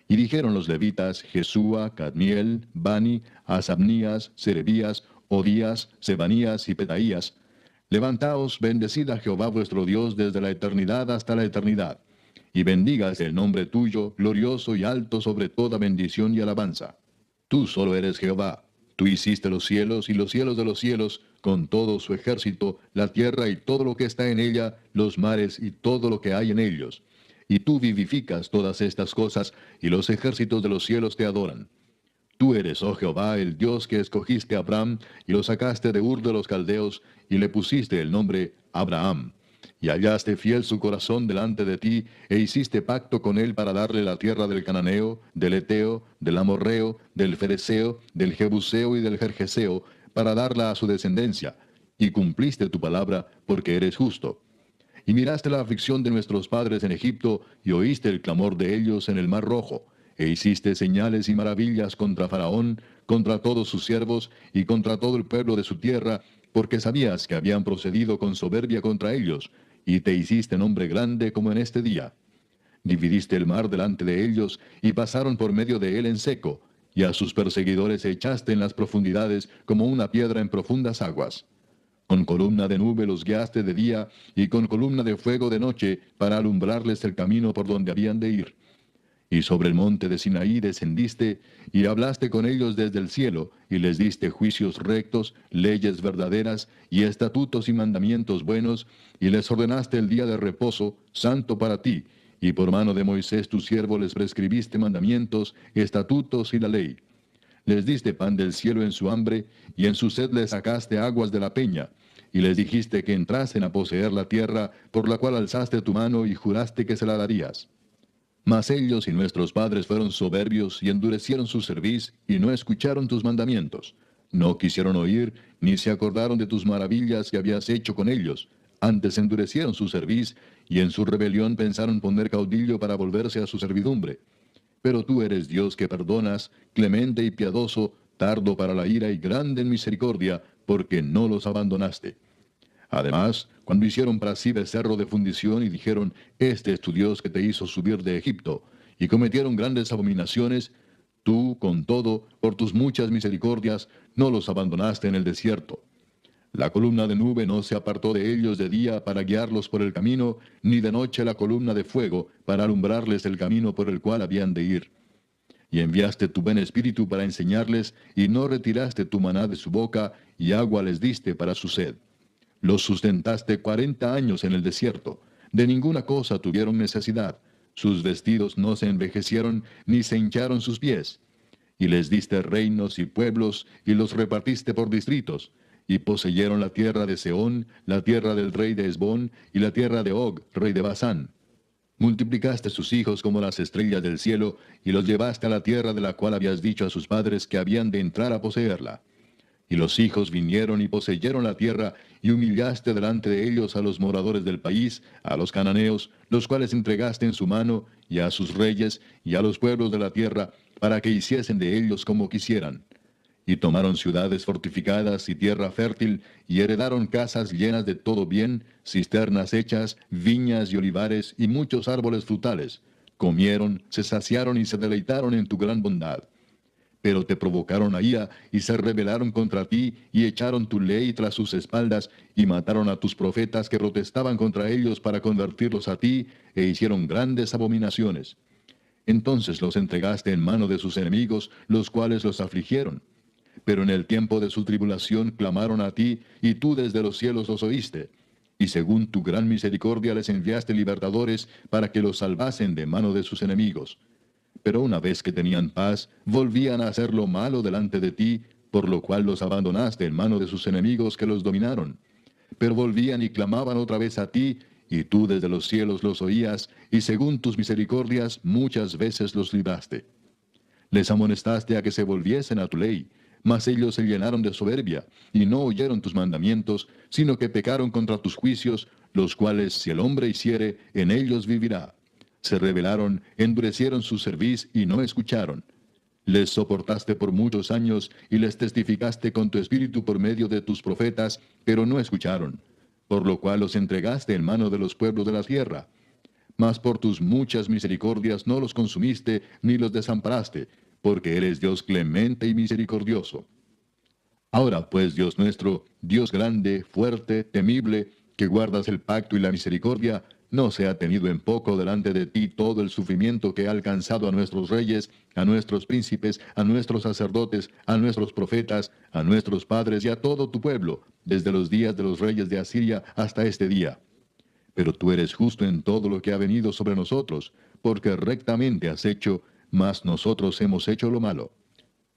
Y dijeron los levitas Jesúa, Cadmiel, Bani, Asabnías, Serebías, Odías, Sebanías y Pedaías: Levantaos, bendecid a Jehová vuestro Dios desde la eternidad hasta la eternidad, y bendigas el nombre tuyo, glorioso y alto sobre toda bendición y alabanza. Tú solo eres Jehová. Tú hiciste los cielos y los cielos de los cielos, con todo su ejército, la tierra y todo lo que está en ella, los mares y todo lo que hay en ellos. Y tú vivificas todas estas cosas, y los ejércitos de los cielos te adoran. Tú eres, oh Jehová, el Dios que escogiste a Abraham, y lo sacaste de Ur de los Caldeos, y le pusiste el nombre Abraham. Y hallaste fiel su corazón delante de ti, e hiciste pacto con él para darle la tierra del Cananeo, del Eteo, del Amorreo, del Fereceo, del Jebuseo y del Gergeseo, para darla a su descendencia. Y cumpliste tu palabra, porque eres justo. Y miraste la aflicción de nuestros padres en Egipto, y oíste el clamor de ellos en el Mar Rojo, e hiciste señales y maravillas contra Faraón, contra todos sus siervos, y contra todo el pueblo de su tierra, porque sabías que habían procedido con soberbia contra ellos, y te hiciste nombre grande como en este día. Dividiste el mar delante de ellos, y pasaron por medio de él en seco, y a sus perseguidores echaste en las profundidades como una piedra en profundas aguas. Con columna de nube los guiaste de día, y con columna de fuego de noche, para alumbrarles el camino por donde habían de ir. Y sobre el monte de Sinaí descendiste, y hablaste con ellos desde el cielo, y les diste juicios rectos, leyes verdaderas, y estatutos y mandamientos buenos, y les ordenaste el día de reposo, santo para ti, y por mano de Moisés tu siervo les prescribiste mandamientos, estatutos y la ley. Les diste pan del cielo en su hambre, y en su sed les sacaste aguas de la peña, y les dijiste que entrasen a poseer la tierra, por la cual alzaste tu mano y juraste que se la darías. Mas ellos y nuestros padres fueron soberbios y endurecieron su cerviz, y no escucharon tus mandamientos. No quisieron oír, ni se acordaron de tus maravillas que habías hecho con ellos. Antes endurecieron su cerviz, y en su rebelión pensaron poner caudillo para volverse a su servidumbre. Pero tú eres Dios que perdonas, clemente y piadoso, tardo para la ira y grande en misericordia, porque no los abandonaste. Además, cuando hicieron para sí becerro de fundición y dijeron, Este es tu Dios que te hizo subir de Egipto, y cometieron grandes abominaciones, tú, con todo, por tus muchas misericordias, no los abandonaste en el desierto. La columna de nube no se apartó de ellos de día para guiarlos por el camino, ni de noche la columna de fuego para alumbrarles el camino por el cual habían de ir. Y enviaste tu buen espíritu para enseñarles, y no retiraste tu maná de su boca, y agua les diste para su sed. Los sustentaste 40 años en el desierto. De ninguna cosa tuvieron necesidad. Sus vestidos no se envejecieron, ni se hincharon sus pies. Y les diste reinos y pueblos, y los repartiste por distritos. Y poseyeron la tierra de Sehón, la tierra del rey de Hesbón, y la tierra de Og, rey de Basán. Multiplicaste sus hijos como las estrellas del cielo, y los llevaste a la tierra de la cual habías dicho a sus padres que habían de entrar a poseerla. Y los hijos vinieron y poseyeron la tierra, y humillaste delante de ellos a los moradores del país, a los cananeos, los cuales entregaste en su mano, y a sus reyes, y a los pueblos de la tierra, para que hiciesen de ellos como quisieran. Y tomaron ciudades fortificadas y tierra fértil, y heredaron casas llenas de todo bien, cisternas hechas, viñas y olivares, y muchos árboles frutales. Comieron, se saciaron y se deleitaron en tu gran bondad. Pero te provocaron a ira, y se rebelaron contra ti, y echaron tu ley tras sus espaldas, y mataron a tus profetas que protestaban contra ellos para convertirlos a ti, e hicieron grandes abominaciones. Entonces los entregaste en mano de sus enemigos, los cuales los afligieron. Pero en el tiempo de su tribulación clamaron a ti, y tú desde los cielos los oíste. Y según tu gran misericordia les enviaste libertadores para que los salvasen de mano de sus enemigos. Pero una vez que tenían paz, volvían a hacer lo malo delante de ti, por lo cual los abandonaste en mano de sus enemigos que los dominaron. Pero volvían y clamaban otra vez a ti, y tú desde los cielos los oías, y según tus misericordias muchas veces los libraste. Les amonestaste a que se volviesen a tu ley, mas ellos se llenaron de soberbia, y no oyeron tus mandamientos, sino que pecaron contra tus juicios, los cuales si el hombre hiciere, en ellos vivirá. Se rebelaron, endurecieron su cerviz, y no escucharon. Les soportaste por muchos años, y les testificaste con tu espíritu por medio de tus profetas, pero no escucharon. Por lo cual los entregaste en mano de los pueblos de la tierra. Mas por tus muchas misericordias no los consumiste, ni los desamparaste, porque eres Dios clemente y misericordioso. Ahora pues, Dios nuestro, Dios grande, fuerte, temible, que guardas el pacto y la misericordia, no sea tenido en poco delante de ti todo el sufrimiento que ha alcanzado a nuestros reyes, a nuestros príncipes, a nuestros sacerdotes, a nuestros profetas, a nuestros padres y a todo tu pueblo, desde los días de los reyes de Asiria hasta este día. Pero tú eres justo en todo lo que ha venido sobre nosotros, porque rectamente has hecho, mas nosotros hemos hecho lo malo.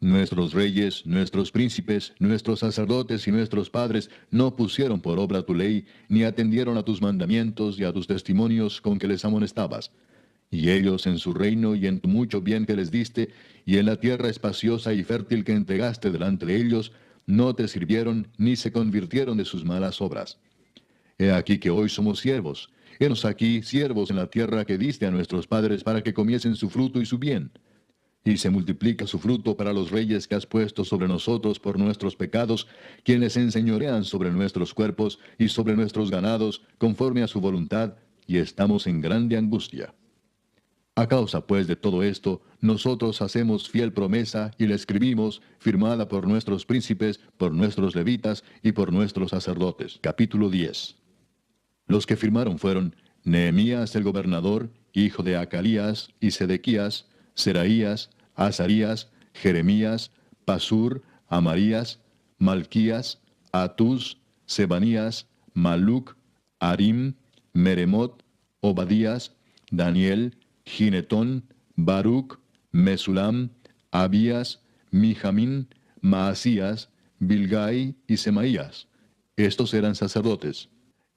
Nuestros reyes, nuestros príncipes, nuestros sacerdotes y nuestros padres no pusieron por obra tu ley, ni atendieron a tus mandamientos y a tus testimonios con que les amonestabas. Y ellos en su reino y en tu mucho bien que les diste, y en la tierra espaciosa y fértil que entregaste delante de ellos, no te sirvieron ni se convirtieron de sus malas obras. He aquí que hoy somos siervos. Henos aquí siervos en la tierra que diste a nuestros padres para que comiesen su fruto y su bien. Y se multiplica su fruto para los reyes que has puesto sobre nosotros por nuestros pecados, quienes enseñorean sobre nuestros cuerpos y sobre nuestros ganados, conforme a su voluntad, y estamos en grande angustia. A causa pues de todo esto, nosotros hacemos fiel promesa y la escribimos, firmada por nuestros príncipes, por nuestros levitas y por nuestros sacerdotes. Capítulo 10. Los que firmaron fueron Nehemías el gobernador, hijo de Acalías, y Sedequías, Seraías, Azarías, Jeremías, Pasur, Amarías, Malquías, Atús, Sebanías, Maluc, Arim, Meremot, Obadías, Daniel, Ginetón, Baruch, Mesulam, Abías, Mijamín, Maasías, Bilgai y Semaías. Estos eran sacerdotes.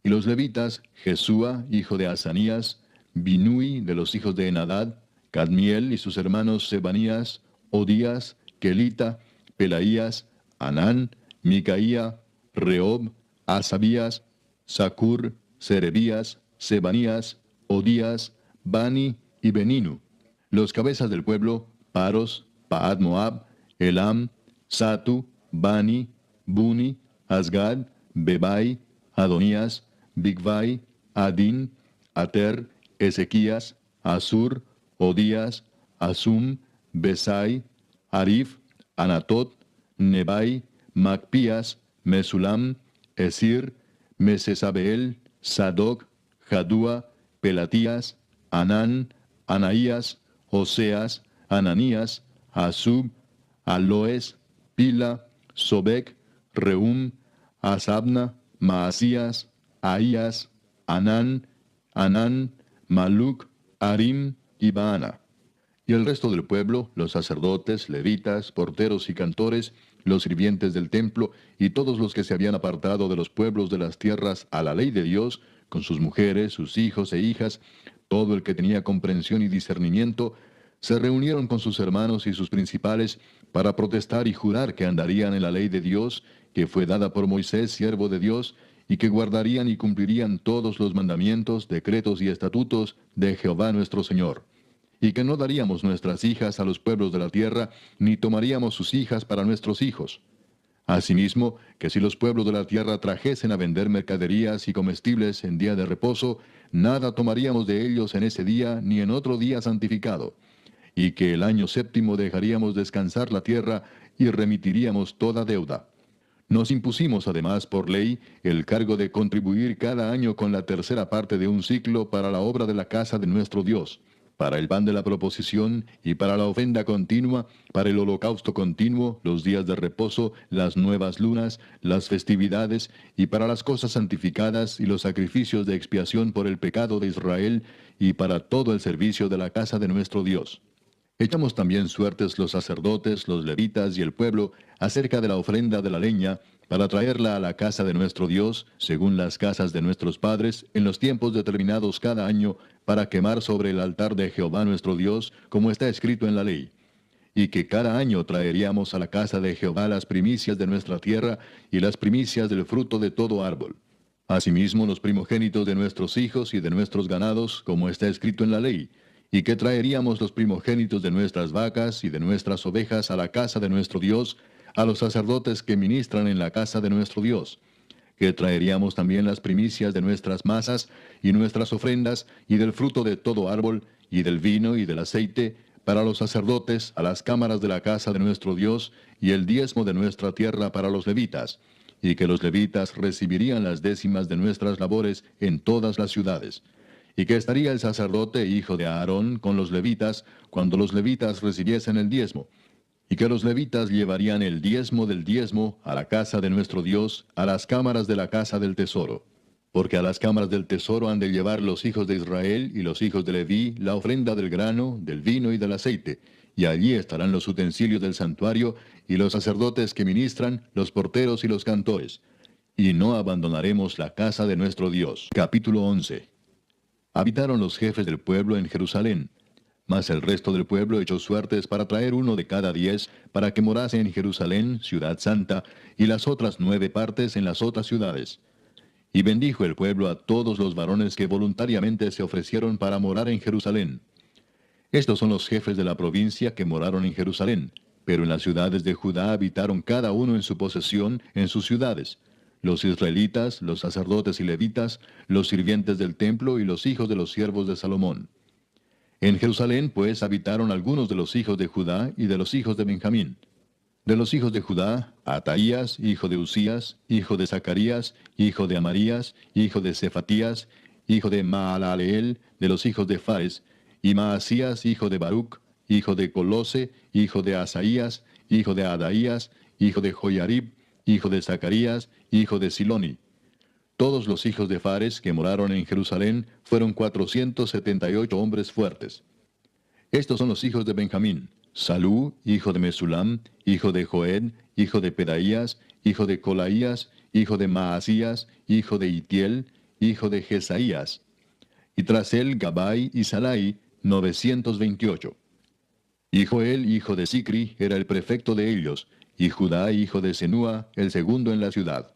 Y los levitas, Jesúa, hijo de Asanías, Binui de los hijos de Enadad, Cadmiel y sus hermanos Sebanías, Odías, Kelita, Pelaías, Anán, Micaía, Reob, Asabías, Sacur, Serebías, Sebanías, Odías, Bani y Beninu. Los cabezas del pueblo, Paros, Paad Moab, Elam, Satu, Bani, Buni, Asgad, Bebai, Adonías, Bigvai, Adin, Ater, Ezequías, Asur, Odías, Asum, Besai, Arif, Anatot, Nebai, Macpías, Mesulam, Esir, Mesesabeel, Sadoc, Jadúa, Pelatías, Anán, Anaías, Oseas, Ananías, Asub, Aloes, Pila, Sobek, Reum, Asabna, Maasías, Ahías, Anán, Maluc, Arim y Baana. Y el resto del pueblo, los sacerdotes, levitas, porteros y cantores, los sirvientes del templo, y todos los que se habían apartado de los pueblos de las tierras a la ley de Dios, con sus mujeres, sus hijos e hijas, todo el que tenía comprensión y discernimiento, se reunieron con sus hermanos y sus principales para protestar y jurar que andarían en la ley de Dios, que fue dada por Moisés, siervo de Dios, y que guardarían y cumplirían todos los mandamientos, decretos y estatutos de Jehová nuestro Señor, y que no daríamos nuestras hijas a los pueblos de la tierra, ni tomaríamos sus hijas para nuestros hijos. Asimismo, que si los pueblos de la tierra trajesen a vender mercaderías y comestibles en día de reposo, nada tomaríamos de ellos en ese día ni en otro día santificado, y que el año séptimo dejaríamos descansar la tierra y remitiríamos toda deuda. Nos impusimos además por ley el cargo de contribuir cada año con la tercera parte de un ciclo para la obra de la casa de nuestro Dios, para el pan de la proposición y para la ofrenda continua, para el holocausto continuo, los días de reposo, las nuevas lunas, las festividades, y para las cosas santificadas y los sacrificios de expiación por el pecado de Israel, y para todo el servicio de la casa de nuestro Dios. Echamos también suertes los sacerdotes, los levitas y el pueblo acerca de la ofrenda de la leña, para traerla a la casa de nuestro Dios, según las casas de nuestros padres, en los tiempos determinados cada año, para quemar sobre el altar de Jehová nuestro Dios, como está escrito en la ley. Y que cada año traeríamos a la casa de Jehová las primicias de nuestra tierra y las primicias del fruto de todo árbol. Asimismo los primogénitos de nuestros hijos y de nuestros ganados, como está escrito en la ley, y que traeríamos los primogénitos de nuestras vacas y de nuestras ovejas a la casa de nuestro Dios, a los sacerdotes que ministran en la casa de nuestro Dios, que traeríamos también las primicias de nuestras masas y nuestras ofrendas, y del fruto de todo árbol, y del vino y del aceite, para los sacerdotes, a las cámaras de la casa de nuestro Dios, y el diezmo de nuestra tierra para los levitas, y que los levitas recibirían las décimas de nuestras labores en todas las ciudades, y que estaría el sacerdote hijo de Aarón con los levitas, cuando los levitas recibiesen el diezmo, y que los levitas llevarían el diezmo del diezmo a la casa de nuestro Dios, a las cámaras de la casa del tesoro. Porque a las cámaras del tesoro han de llevar los hijos de Israel y los hijos de Leví la ofrenda del grano, del vino y del aceite, y allí estarán los utensilios del santuario, y los sacerdotes que ministran, los porteros y los cantores. Y no abandonaremos la casa de nuestro Dios. Capítulo 11. Habitaron los jefes del pueblo en Jerusalén, mas el resto del pueblo echó suertes para traer uno de cada 10, para que morase en Jerusalén, ciudad santa, y las otras 9 partes en las otras ciudades. Y bendijo el pueblo a todos los varones que voluntariamente se ofrecieron para morar en Jerusalén. Estos son los jefes de la provincia que moraron en Jerusalén, pero en las ciudades de Judá habitaron cada uno en su posesión, en sus ciudades: los israelitas, los sacerdotes y levitas, los sirvientes del templo y los hijos de los siervos de Salomón. En Jerusalén, pues, habitaron algunos de los hijos de Judá y de los hijos de Benjamín. De los hijos de Judá, Ataías, hijo de Usías, hijo de Zacarías, hijo de Amarías, hijo de Cefatías, hijo de Maalaleel, de los hijos de Fares, y Maasías, hijo de Baruc, hijo de Colose, hijo de Asaías, hijo de Adaías, hijo de Joyarib, hijo de Zacarías, hijo de Siloni. Todos los hijos de Fares que moraron en Jerusalén fueron 478 hombres fuertes. Estos son los hijos de Benjamín: Salú, hijo de Mesulam, hijo de Joed, hijo de Pedaías, hijo de Colaías, hijo de Maasías, hijo de Itiel, hijo de Jesaías. Y tras él Gabai y Salai, 928. Y Joel, hijo de Sicri, era el prefecto de ellos, y Judá, hijo de Senúa, el segundo en la ciudad.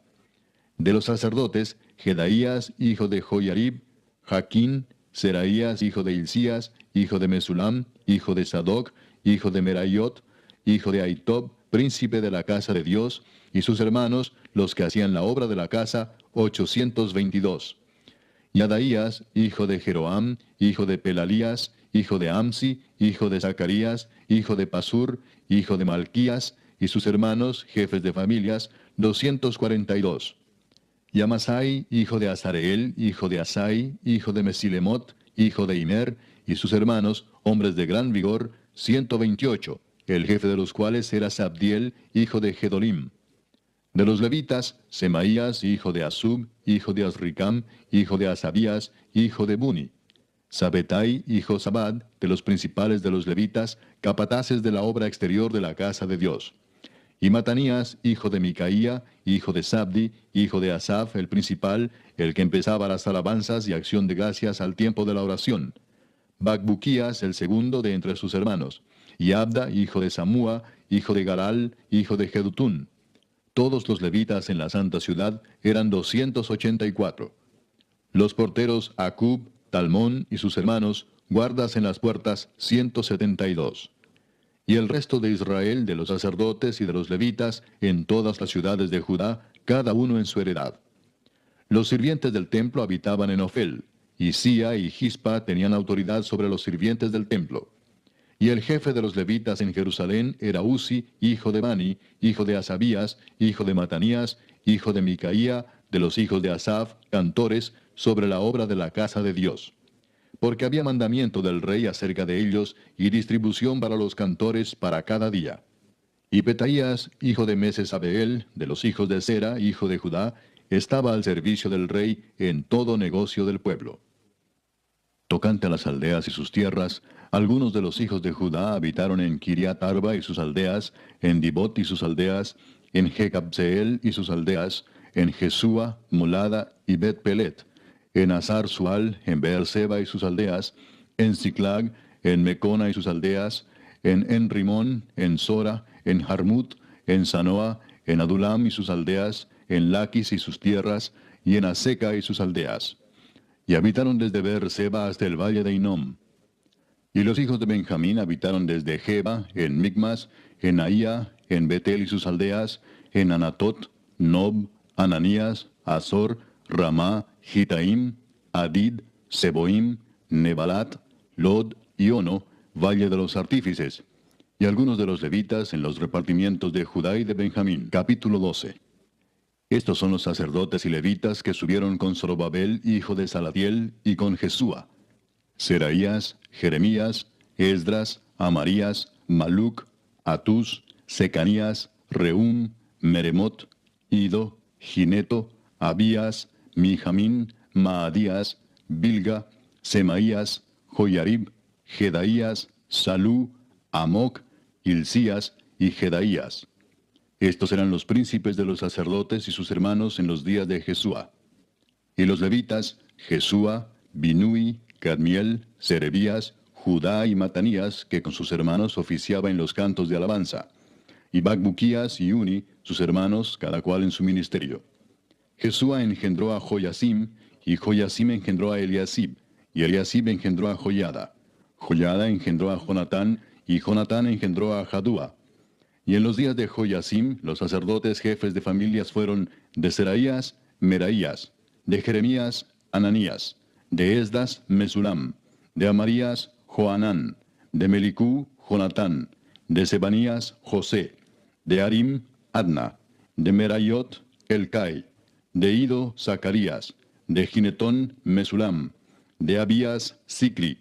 De los sacerdotes, Jedaías, hijo de Joyarib, Jaquín, Seraías, hijo de Hilcías, hijo de Mesulam, hijo de Sadoc, hijo de Meraiot, hijo de Ahitob, príncipe de la casa de Dios, y sus hermanos, los que hacían la obra de la casa, 822. Y Adaías, hijo de Jeroam, hijo de Pelalías, hijo de Amsi, hijo de Zacarías, hijo de Pasur, hijo de Malquías, y sus hermanos, jefes de familias, 242. Y Amasai, hijo de Azareel, hijo de Asai, hijo de Mesilemot, hijo de Imer, y sus hermanos, hombres de gran vigor, 128, el jefe de los cuales era Sabdiel, hijo de Gedolim. De los levitas, Semaías, hijo de Asub, hijo de Azricam, hijo de Asabías, hijo de Buni. Sabetai y Josabad, de los principales de los levitas, capataces de la obra exterior de la casa de Dios. Y Matanías, hijo de Micaía, hijo de Sabdi, hijo de Asaf, el principal, el que empezaba las alabanzas y acción de gracias al tiempo de la oración. Bacbuquías, el segundo de entre sus hermanos. Y Abda, hijo de Samúa, hijo de Garal, hijo de Jedutún. Todos los levitas en la santa ciudad eran 284. Los porteros Acub, Talmón y sus hermanos, guardas en las puertas, 172. Y el resto de Israel, de los sacerdotes y de los levitas, en todas las ciudades de Judá, cada uno en su heredad. Los sirvientes del templo habitaban en Ofel, y Sía y Gispa tenían autoridad sobre los sirvientes del templo. Y el jefe de los levitas en Jerusalén era Uzi, hijo de Bani, hijo de Asabías, hijo de Matanías, hijo de Micaía, de los hijos de Asaf, cantores, sobre la obra de la casa de Dios. Porque había mandamiento del rey acerca de ellos, y distribución para los cantores para cada día. Y Petaías, hijo de Mesesabeel, de los hijos de Sera, hijo de Judá, estaba al servicio del rey en todo negocio del pueblo. tocante a las aldeas y sus tierras, algunos de los hijos de Judá habitaron en Kiriat Arba y sus aldeas, en Dibot y sus aldeas, en Jecabseel y sus aldeas, en Jesúa, Molada y Bet Pelet, en Azar Sual, en Beerseba y sus aldeas, en Ziklag, en Mecona y sus aldeas, en Enrimón, en Sora, en Jarmut, en Sanoa, en Adulam y sus aldeas, en Laquis y sus tierras, y en Aseca y sus aldeas. Y habitaron desde Beerseba hasta el valle de Inom. Y los hijos de Benjamín habitaron desde Geba, en Micmas, en Ahía, en Betel y sus aldeas, en Anatot, Nob, Ananías, Azor, Ramá, Gitaim, Adid, Seboim, Nebalat, Lod y Ono, valle de los artífices, y algunos de los levitas en los repartimientos de Judá y de Benjamín. Capítulo 12. Estos son los sacerdotes y levitas que subieron con Zorobabel, hijo de Salatiel, y con Jesúa: Seraías, Jeremías, Esdras, Amarías, Maluc, Atús, Secanías, Reum, Meremot, Ido, Gineto, Abías, Mijamín, Maadías, Bilga, Semaías, Joyarib, Jedaías, Salú, Amoc, Hilcías y Jedaías. Estos eran los príncipes de los sacerdotes y sus hermanos en los días de Jesúa. Y los levitas: Jesúa, Binui, Cadmiel, Serebías, Judá y Matanías, que con sus hermanos oficiaba en los cantos de alabanza, y Bacbuquías y Uni, sus hermanos, cada cual en su ministerio. Jesúa engendró a Joyasim, y Joyasim engendró a Eliasib, y Eliasib engendró a Joyada. Joyada engendró a Jonatán, y Jonatán engendró a Jadúa. Y en los días de Joyasim, los sacerdotes jefes de familias fueron: de Seraías, Meraías; de Jeremías, Ananías; de Esdas, Mesulam; de Amarías, Joanán; de Melicú, Jonatán; de Sebanías, José; de Arim, Adna; de Merayot, Elcai; de Ido, Zacarías; de Ginetón, Mesulam; de Abías, Sicri;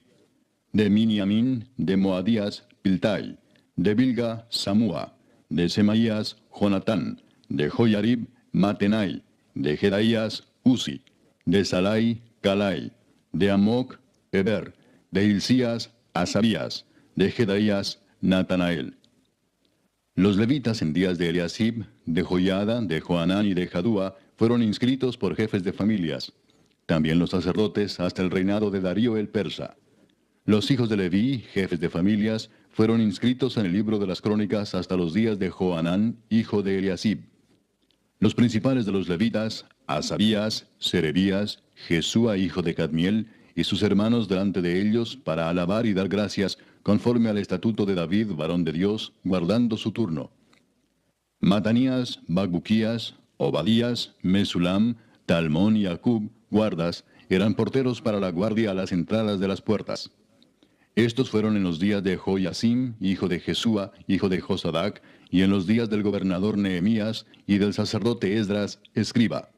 de Miniamín, de Moadías, Piltai; de Bilga, Samúa; de Semaías, Jonatán; de Joyarib, Matenai; de Jedaías, Uzi; de Salai, Calai; de Amoc, Eber; de Hilcías, Asabías; de Jedaías, Natanael. Los levitas en días de Eliasib, de Joyada, de Joanán y de Jadúa fueron inscritos por jefes de familias. También los sacerdotes hasta el reinado de Darío el persa. Los hijos de Leví, jefes de familias, fueron inscritos en el libro de las crónicas hasta los días de Joanán, hijo de Eliasib. Los principales de los levitas: Asabías, Serebías, Jesúa hijo de Cadmiel, y sus hermanos delante de ellos, para alabar y dar gracias, conforme al estatuto de David, varón de Dios, guardando su turno. Matanías, Bacbuquías, Obadías, Mesulam, Talmón y Acub, guardas, eran porteros para la guardia a las entradas de las puertas. Estos fueron en los días de Joyasim, hijo de Jesúa, hijo de Josadac, y en los días del gobernador Nehemías y del sacerdote Esdras, escriba.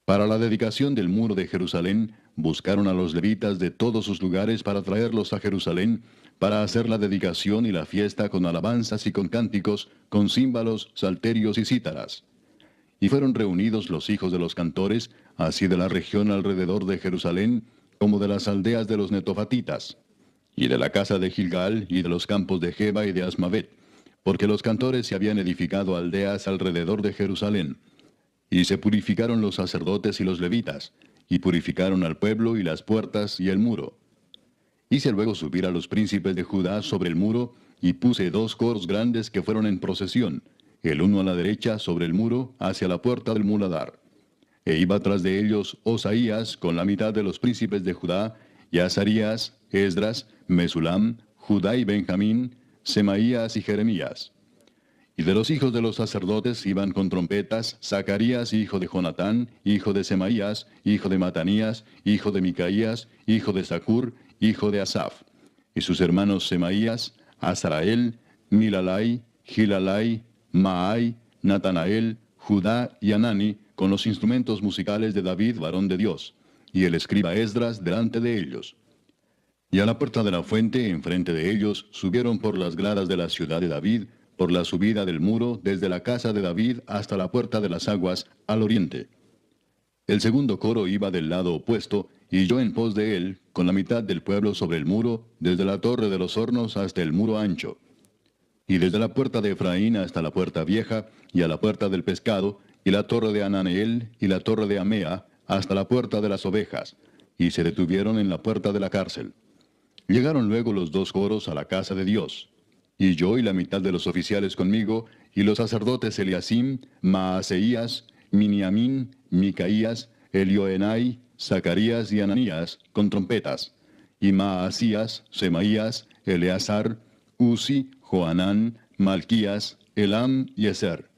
Para la dedicación del muro de Jerusalén, buscaron a los levitas de todos sus lugares para traerlos a Jerusalén, para hacer la dedicación y la fiesta con alabanzas y con cánticos, con címbalos, salterios y cítaras. Y fueron reunidos los hijos de los cantores, así de la región alrededor de Jerusalén, como de las aldeas de los netofatitas, y de la casa de Gilgal, y de los campos de Geba y de Asmavet, porque los cantores se habían edificado aldeas alrededor de Jerusalén. Y se purificaron los sacerdotes y los levitas, y purificaron al pueblo y las puertas y el muro. Hice luego subir a los príncipes de Judá sobre el muro, y puse 2 coros grandes que fueron en procesión, el uno a la derecha sobre el muro, hacia la puerta del muladar. E iba tras de ellos Osaías con la mitad de los príncipes de Judá, y Azarías, Esdras, Mesulam, Judá y Benjamín, Semaías y Jeremías. Y de los hijos de los sacerdotes iban con trompetas Zacarías, hijo de Jonatán, hijo de Semaías, hijo de Matanías, hijo de Micaías, hijo de Zacur, hijo de Asaf. Y sus hermanos Semaías, Azarael, Milalai, Gilalai, Maai, Natanael, Judá y Anani, con los instrumentos musicales de David, varón de Dios, y el escriba Esdras delante de ellos. Y a la puerta de la fuente, enfrente de ellos, subieron por las gradas de la ciudad de David, por la subida del muro, desde la casa de David hasta la puerta de las aguas, al oriente. El segundo coro iba del lado opuesto, y yo en pos de él, con la mitad del pueblo sobre el muro, desde la torre de los hornos hasta el muro ancho. Y desde la puerta de Efraín hasta la puerta vieja, y a la puerta del pescado, y la torre de Ananeel, y la torre de Amea, hasta la puerta de las ovejas, y se detuvieron en la puerta de la cárcel. Llegaron luego los dos coros a la casa de Dios, y yo y la mitad de los oficiales conmigo, y los sacerdotes Eliasim, Maaseías, Miniamín, Micaías, Elioenai, Zacarías y Ananías, con trompetas, y Maasías, Semaías, Eleazar, Uzi, Joanán, Malquías, Elam y Ezer.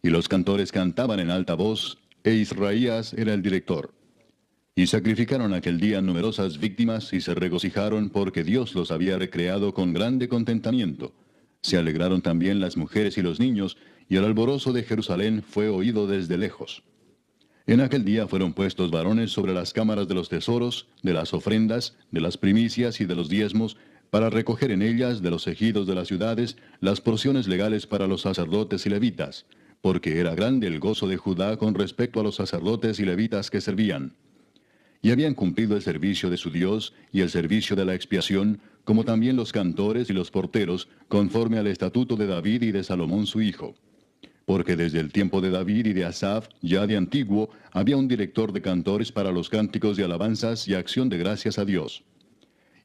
Y los cantores cantaban en alta voz, e Israías era el director. Y sacrificaron aquel día numerosas víctimas y se regocijaron porque Dios los había recreado con grande contentamiento. Se alegraron también las mujeres y los niños, y el alborozo de Jerusalén fue oído desde lejos. En aquel día fueron puestos varones sobre las cámaras de los tesoros, de las ofrendas, de las primicias y de los diezmos, para recoger en ellas de los ejidos de las ciudades las porciones legales para los sacerdotes y levitas, porque era grande el gozo de Judá con respecto a los sacerdotes y levitas que servían. Y habían cumplido el servicio de su Dios y el servicio de la expiación, como también los cantores y los porteros, conforme al estatuto de David y de Salomón su hijo. Porque desde el tiempo de David y de Asaf, ya de antiguo, había un director de cantores para los cánticos de alabanzas y acción de gracias a Dios.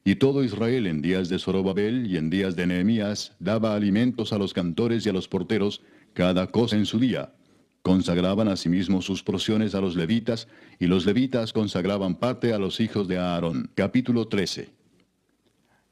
Y todo Israel en días de Zorobabel y en días de Nehemías daba alimentos a los cantores y a los porteros, cada cosa en su día. Consagraban asimismo sus porciones a los levitas, y los levitas consagraban parte a los hijos de Aarón. Capítulo 13.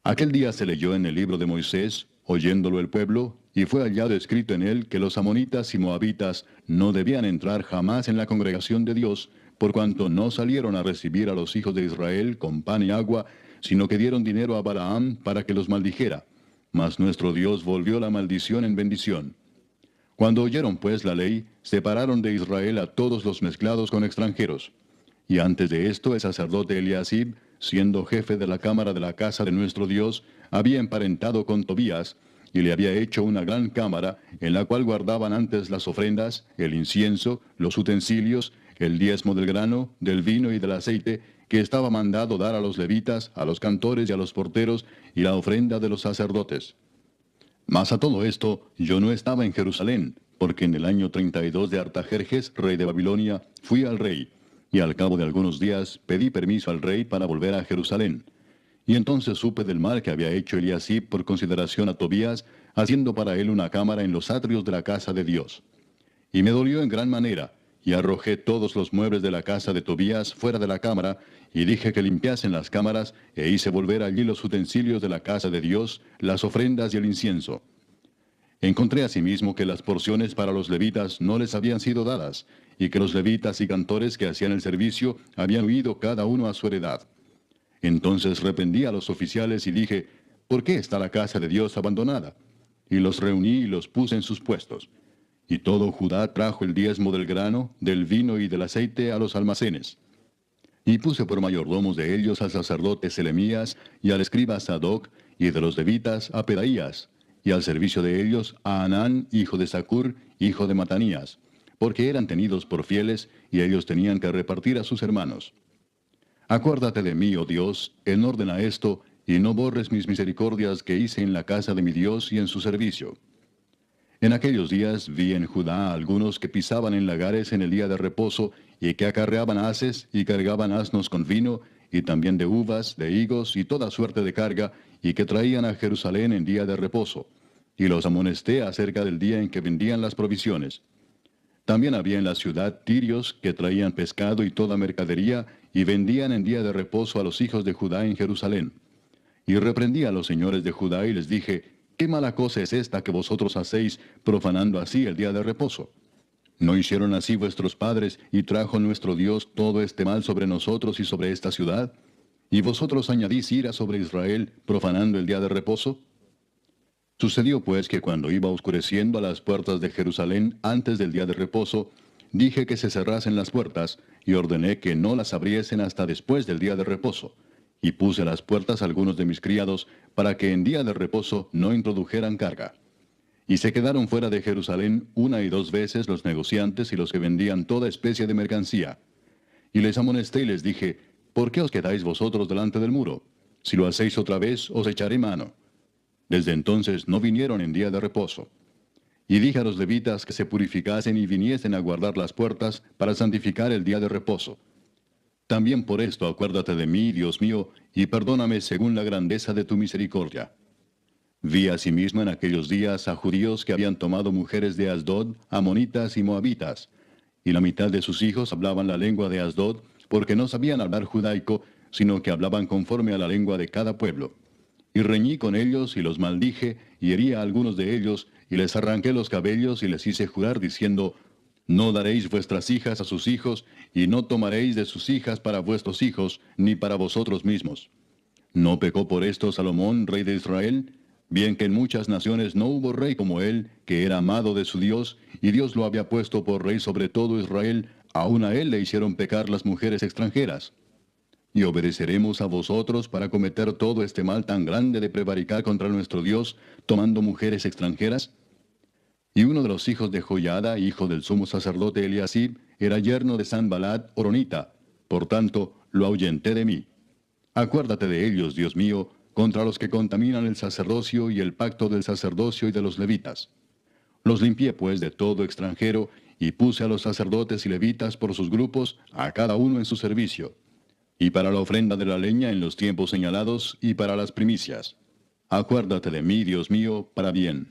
Aquel día se leyó en el libro de Moisés, oyéndolo el pueblo, y fue hallado escrito en él que los amonitas y moabitas no debían entrar jamás en la congregación de Dios, por cuanto no salieron a recibir a los hijos de Israel con pan y agua, sino que dieron dinero a Balaam para que los maldijera. Mas nuestro Dios volvió la maldición en bendición. Cuando oyeron pues la ley, separaron de Israel a todos los mezclados con extranjeros. Y antes de esto el sacerdote Eliasib, siendo jefe de la cámara de la casa de nuestro Dios, había emparentado con Tobías, y le había hecho una gran cámara, en la cual guardaban antes las ofrendas, el incienso, los utensilios, el diezmo del grano, del vino y del aceite, que estaba mandado dar a los levitas, a los cantores y a los porteros, y la ofrenda de los sacerdotes. Mas a todo esto yo no estaba en Jerusalén, porque en el año 32 de Artajerjes, rey de Babilonia, fui al rey, y al cabo de algunos días pedí permiso al rey para volver a Jerusalén. Y entonces supe del mal que había hecho Eliasib por consideración a Tobías, haciendo para él una cámara en los atrios de la casa de Dios. Y me dolió en gran manera, y arrojé todos los muebles de la casa de Tobías fuera de la cámara, y dije que limpiasen las cámaras, e hice volver allí los utensilios de la casa de Dios, las ofrendas y el incienso. Encontré asimismo que las porciones para los levitas no les habían sido dadas, y que los levitas y cantores que hacían el servicio habían huido cada uno a su heredad. Entonces reprendí a los oficiales y dije, ¿por qué está la casa de Dios abandonada? Y los reuní y los puse en sus puestos. Y todo Judá trajo el diezmo del grano, del vino y del aceite a los almacenes. Y puse por mayordomos de ellos al sacerdote Selemías y al escriba Sadoc, y de los levitas a Pedaías, y al servicio de ellos a Anán, hijo de Zacur, hijo de Matanías, porque eran tenidos por fieles, y ellos tenían que repartir a sus hermanos. Acuérdate de mí, oh Dios, en orden a esto, y no borres mis misericordias que hice en la casa de mi Dios y en su servicio. En aquellos días vi en Judá a algunos que pisaban en lagares en el día de reposo, y que acarreaban haces y cargaban asnos con vino, y también de uvas, de higos y toda suerte de carga, y que traían a Jerusalén en día de reposo. Y los amonesté acerca del día en que vendían las provisiones. También había en la ciudad tirios que traían pescado y toda mercadería, y vendían en día de reposo a los hijos de Judá en Jerusalén. Y reprendí a los señores de Judá y les dije, ¿qué mala cosa es esta que vosotros hacéis, profanando así el día de reposo? ¿No hicieron así vuestros padres, y trajo nuestro Dios todo este mal sobre nosotros y sobre esta ciudad? ¿Y vosotros añadís ira sobre Israel, profanando el día de reposo? Sucedió pues que cuando iba oscureciendo a las puertas de Jerusalén antes del día de reposo, dije que se cerrasen las puertas, y ordené que no las abriesen hasta después del día de reposo. Y puse a las puertas a algunos de mis criados, para que en día de reposo no introdujeran carga. Y se quedaron fuera de Jerusalén 1 y 2 veces los negociantes y los que vendían toda especie de mercancía. Y les amonesté y les dije, ¿por qué os quedáis vosotros delante del muro? Si lo hacéis otra vez, os echaré mano. Desde entonces no vinieron en día de reposo. Y dije a los levitas que se purificasen y viniesen a guardar las puertas para santificar el día de reposo. También por esto acuérdate de mí, Dios mío, y perdóname según la grandeza de tu misericordia. Vi asimismo en aquellos días a judíos que habían tomado mujeres de Asdod, amonitas y moabitas, y la mitad de sus hijos hablaban la lengua de Asdod, porque no sabían hablar judaico, sino que hablaban conforme a la lengua de cada pueblo. Y reñí con ellos y los maldije, y herí a algunos de ellos, y les arranqué los cabellos y les hice jurar diciendo, no daréis vuestras hijas a sus hijos, y no tomaréis de sus hijas para vuestros hijos, ni para vosotros mismos. ¿No pecó por esto Salomón, rey de Israel? Bien que en muchas naciones no hubo rey como él, que era amado de su Dios, y Dios lo había puesto por rey sobre todo Israel, aun a él le hicieron pecar las mujeres extranjeras. Y obedeceremos a vosotros para cometer todo este mal tan grande de prevaricar contra nuestro Dios, tomando mujeres extranjeras. Y uno de los hijos de Joiada, hijo del sumo sacerdote Eliasib, era yerno de Sanballat horonita, por tanto lo ahuyenté de mí. Acuérdate de ellos, Dios mío, contra los que contaminan el sacerdocio y el pacto del sacerdocio y de los levitas. Los limpié pues de todo extranjero, y puse a los sacerdotes y levitas por sus grupos, a cada uno en su servicio, y para la ofrenda de la leña en los tiempos señalados, y para las primicias. Acuérdate de mí, Dios mío, para bien.